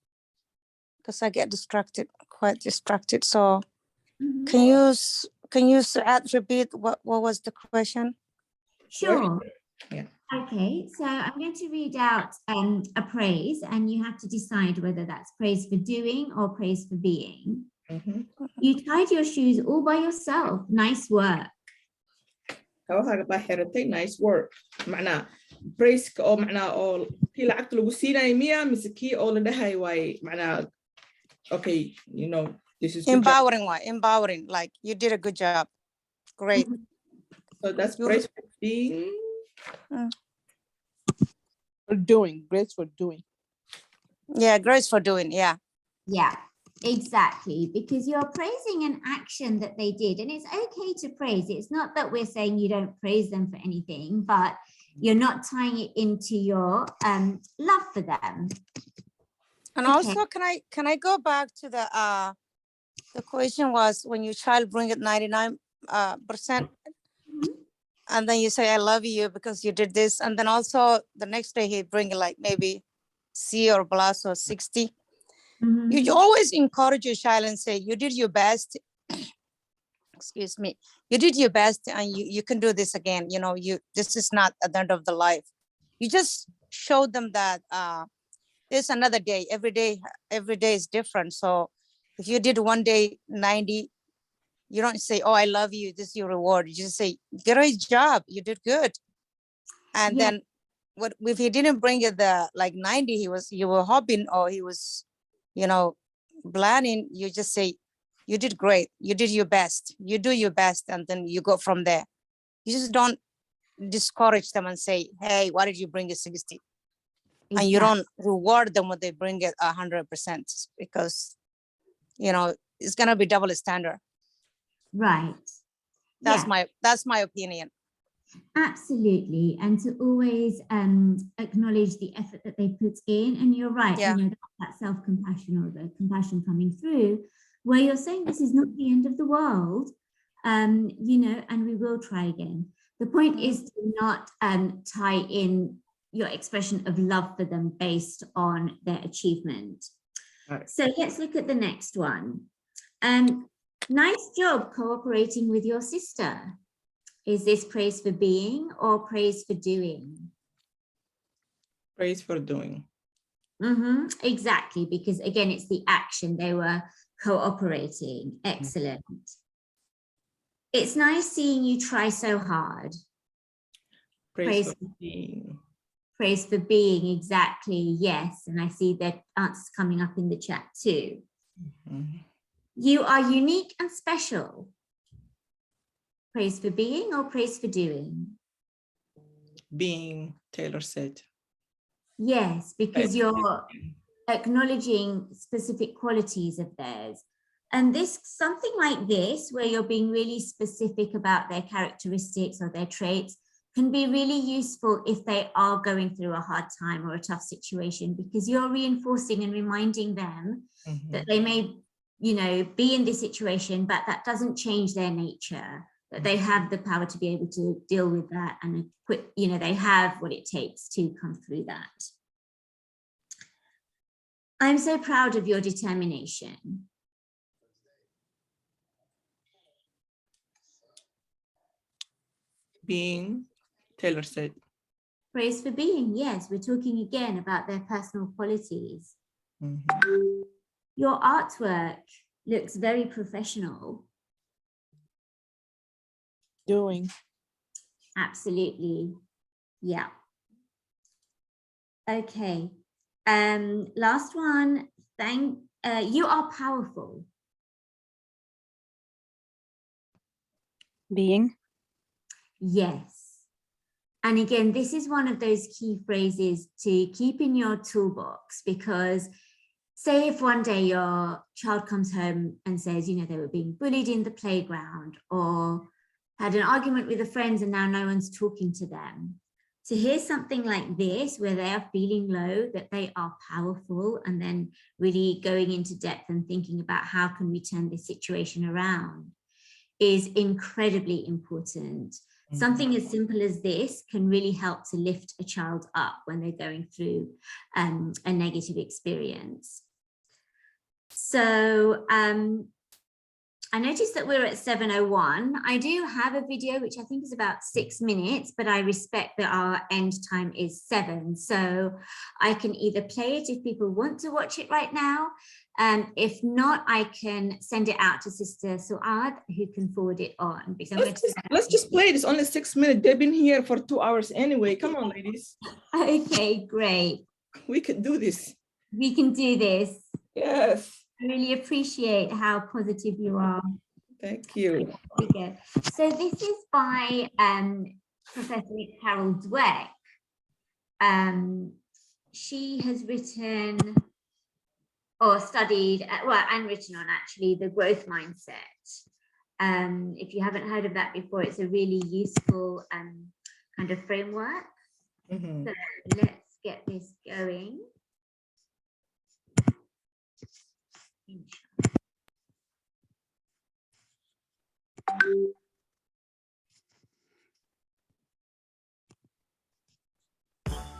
because I get distracted, quite distracted. So can you repeat what was the question? Sure. Yeah. Okay, so I'm going to read out a praise and you have to decide whether that's praise for doing or praise for being. You tied your shoes all by yourself. Nice work. Nice work. معناه praise أو معناه أو كي لعقت لو سينا يميا مسكي أو لدهاي واي معناه okay, you know, this is empowering. Why empowering? Like you did a good job. Great. So that's praise for being. For doing, grace for doing. Yeah, grace for doing. Yeah. Yeah, exactly. Because you're praising an action that they did, and it's okay to praise. It's not that we're saying you don't praise them for anything, but you're not tying it into your love for them. And also, can I go back to the question was when your child bring it 99%, and then you say I love you because you did this, and then also the next day he bring like maybe C or plus or 60. You always encourage your child and say you did your best. Excuse me, you did your best, and you can do this again. You know, this is not at the end of the life. You just show them that there's another day. Every day is different. So if you did one day 90, you don't say, oh, I love you, this is your reward. You just say, great job, you did good. And then what if he didn't bring it the like 90, you were hoping, or he was, you know, planning, you just say, you did great, you did your best, you do your best, and then you go from there. You just don't discourage them and say, hey, why did you bring it 60? And you don't reward them when they bring it 100%, because, you know, it's gonna be double standard. Right. That's my opinion. Absolutely. And to always acknowledge the effort that they put in. And you're right, Yeah. you know, that self-compassion or the compassion coming through, where you're saying this is not the end of the world, you know, and we will try again. The point is to not tie in your expression of love for them based on their achievement. Right. So let's look at the next one. Nice job cooperating with your sister. Is this praise for being or praise for doing? Praise for doing. Exactly, because again, it's the action. They were cooperating. Excellent. It's nice seeing you try so hard. Praise for being. Praise for being, exactly, yes. And I see that answers coming up in the chat too. You are unique and special. Praise for being or praise for doing? Being, Taylor said. Yes, because you're acknowledging specific qualities of theirs. And this, something like this, where you're being really specific about their characteristics or their traits, can be really useful if they are going through a hard time or a tough situation, because you're reinforcing and reminding them that they may, you know, be in this situation, but that doesn't change their nature, that they have the power to be able to deal with that and equip, you know, they have what it takes to come through that. I'm so proud of your determination. Being, Taylor said. Praise for being, yes, we're talking again about their personal qualities. Your artwork looks very professional. Doing. Absolutely, yeah. Okay, last one, you are powerful. Being. Yes. And again, this is one of those key phrases to keep in your toolbox, because say if one day your child comes home and says, you know, they were being bullied in the playground or had an argument with their friends and now no one's talking to them. To hear something like this, where they are feeling low, that they are powerful, and then really going into depth and thinking about how can we turn this situation around, is incredibly important. Something as simple as this can really help to lift a child up when they're going through a negative experience. So I noticed that we're at 7:01. I do have a video which I think is about 6 minutes, but I respect that our end time is 7. So I can either play it if people want to watch it right now. If not, I can send it out to Sister Suad, who can forward it on. Let's just play it. It's only 6 minutes. They've been here for 2 hours anyway. Come on, ladies. Okay, great. We can do this. We can do this. Yes. I really appreciate how positive you are. Thank you. So this is by Professor Carol Dweck. She has written or studied, and written on actually the growth mindset. If you haven't heard of that before, it's a really useful kind of framework. So let's get this going.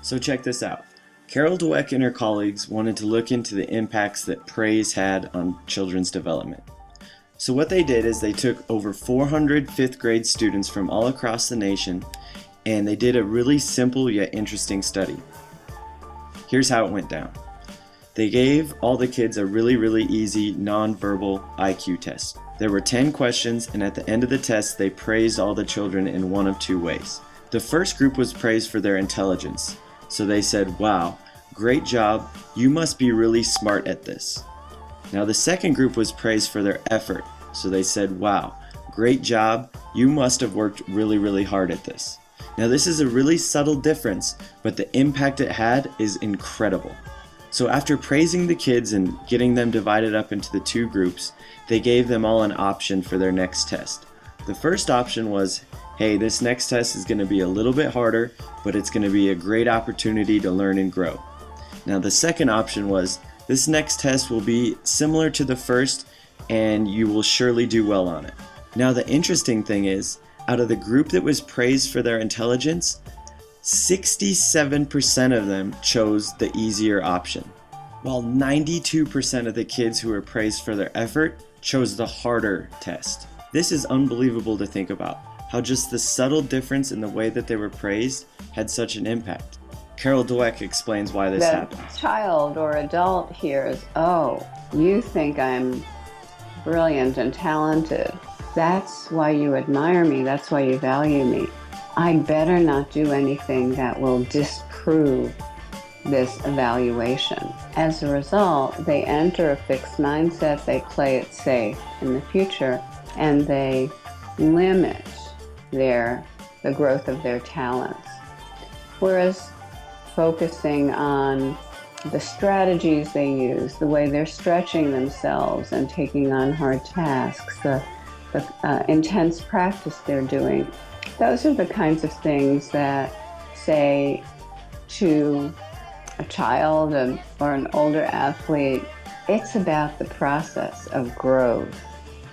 So check this out. Carol Dweck and her colleagues wanted to look into the impacts that praise had on children's development. So what they did is they took over 400 fifth grade students from all across the nation, and they did a really simple yet interesting study. Here's how it went down. They gave all the kids a really easy non-verbal IQ test. There were 10 questions, and at the end of the test, they praised all the children in one of two ways. The first group was praised for their intelligence. So they said, wow, great job, you must be really smart at this. Now the second group was praised for their effort. So they said, wow, great job, you must have worked really hard at this. Now this is a really subtle difference, but the impact it had is incredible. So after praising the kids and getting them divided up into the two groups, they gave them all an option for their next test. The first option was, hey, this next test is going to be a little bit harder, but it's going to be a great opportunity to learn and grow. Now the second option was, this next test will be similar to the first and you will surely do well on it. Now the interesting thing is, out of the group that was praised for their intelligence, 67% of them chose the easier option, while 92% of the kids who were praised for their effort chose the harder test. This is unbelievable to think about, how just the subtle difference in the way that they were praised had such an impact. Carol Dweck explains why this happens. The child or adult hears, oh, you think I'm brilliant and talented. That's why you admire me. That's why you value me. I better not do anything that will disprove this evaluation. As a result, they enter a fixed mindset, they play it safe in the future, and they limit the growth of their talents. Whereas focusing on the strategies they use, the way they're stretching themselves and taking on hard tasks, the intense practice they're doing, those are the kinds of things that say to a child or an older athlete, it's about the process of growth.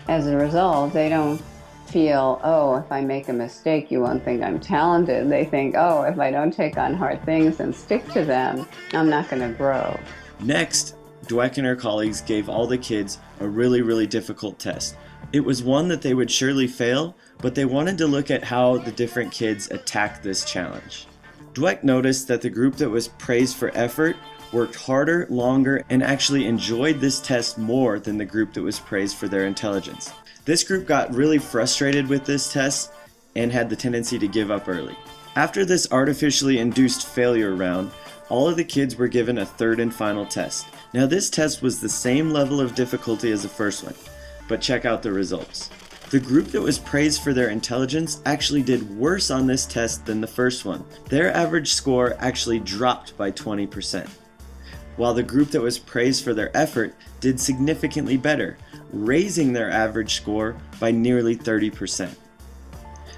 As a result, they don't feel, oh, if I make a mistake, you won't think I'm talented. They think, oh, if I don't take on hard things and stick to them, I'm not going to grow. Next, Dweck and her colleagues gave all the kids a really, really difficult test. It was one that they would surely fail, but they wanted to look at how the different kids attacked this challenge. Dweck noticed that the group that was praised for effort worked harder, longer, and actually enjoyed this test more than the group that was praised for their intelligence. This group got really frustrated with this test and had the tendency to give up early. After this artificially induced failure round, all of the kids were given a third and final test. Now this test was the same level of difficulty as the first one, but check out the results. The group that was praised for their intelligence actually did worse on this test than the first one. Their average score actually dropped by 20%, while the group that was praised for their effort did significantly better, raising their average score by nearly 30%.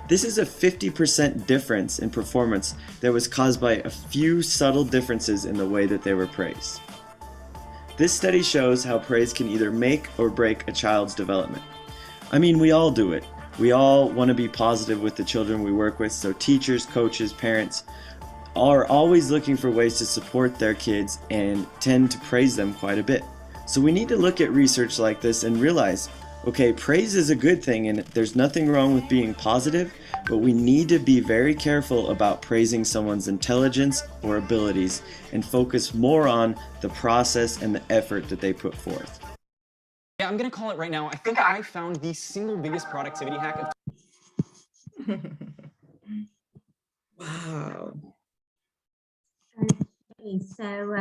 This is a 50% difference in performance that was caused by a few subtle differences in the way that they were praised. This study shows how praise can either make or break a child's development. I mean, we all do it. We all want to be positive with the children we work with, so teachers, coaches, parents are always looking for ways to support their kids and tend to praise them quite a bit. So we need to look at research like this and realize, okay, praise is a good thing and there's nothing wrong with being positive, but we need to be very careful about praising someone's intelligence or abilities and focus more on the process and the effort that they put forth. Yeah, I'm gonna call it right now. I think I found the single biggest productivity hack of Wow, Okay, so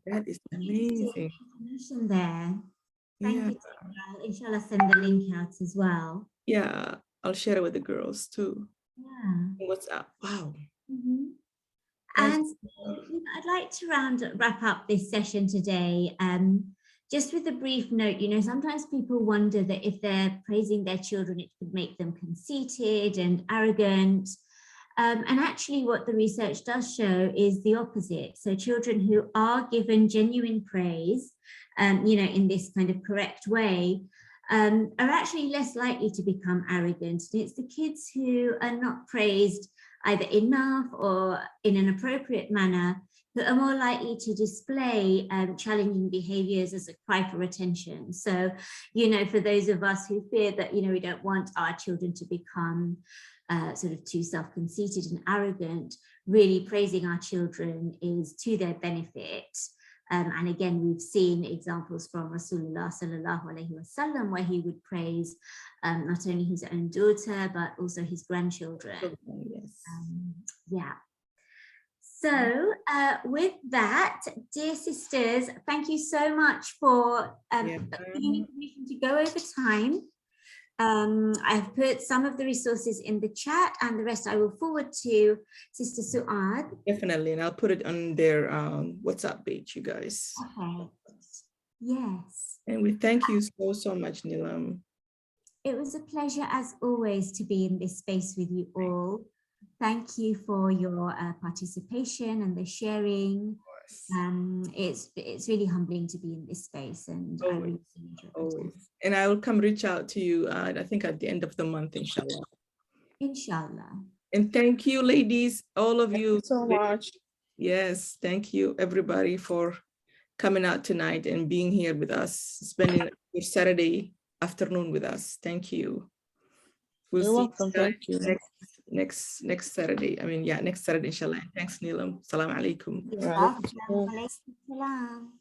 that is amazing. information there. Thank Yeah, you. I'll inshallah send the link out as well. yeah, I'll share it with the girls too. Yeah. What's up? Wow. Mhm. That's And I'd like to wrap up this session today, just with a brief note. Sometimes people wonder that if they're praising their children, it could make them conceited and arrogant. And actually what the research does show is the opposite. So children who are given genuine praise, in this kind of correct way, are actually less likely to become arrogant. And it's the kids who are not praised either enough or in an appropriate manner who are more likely to display challenging behaviors as a cry for attention. So, for those of us who fear that, we don't want our children to become sort of too self-conceited and arrogant, really praising our children is to their benefit. And again, we've seen examples from Rasulullah sallallahu alaihi wasallam where he would praise not only his own daughter, but also his grandchildren. Yes. Yeah. So with that, dear sisters, thank you so much for giving me permission to go over time. I've put some of the resources in the chat and the rest I will forward to Sister Suad. Definitely, and I'll put it on their WhatsApp page, you guys. Okay. Yes. And we thank you so much, Nilam. It was a pleasure, as always, to be in this space with you all. Thank you for your participation and the sharing. It's really humbling to be in this space, and I really enjoy Always. And I will come reach out to you, I think at the end of the month, inshallah. Inshallah. And thank you, ladies, all of you. so much. Yes, thank you, everybody, for coming out tonight and being here with us, spending your Saturday afternoon with us. Thank you. We'll You're see welcome. Thank you. next Saturday. I mean, yeah, next Saturday, inshallah. Thanks, Neelam. Salam alaikum. You're welcome. Alaykum salam.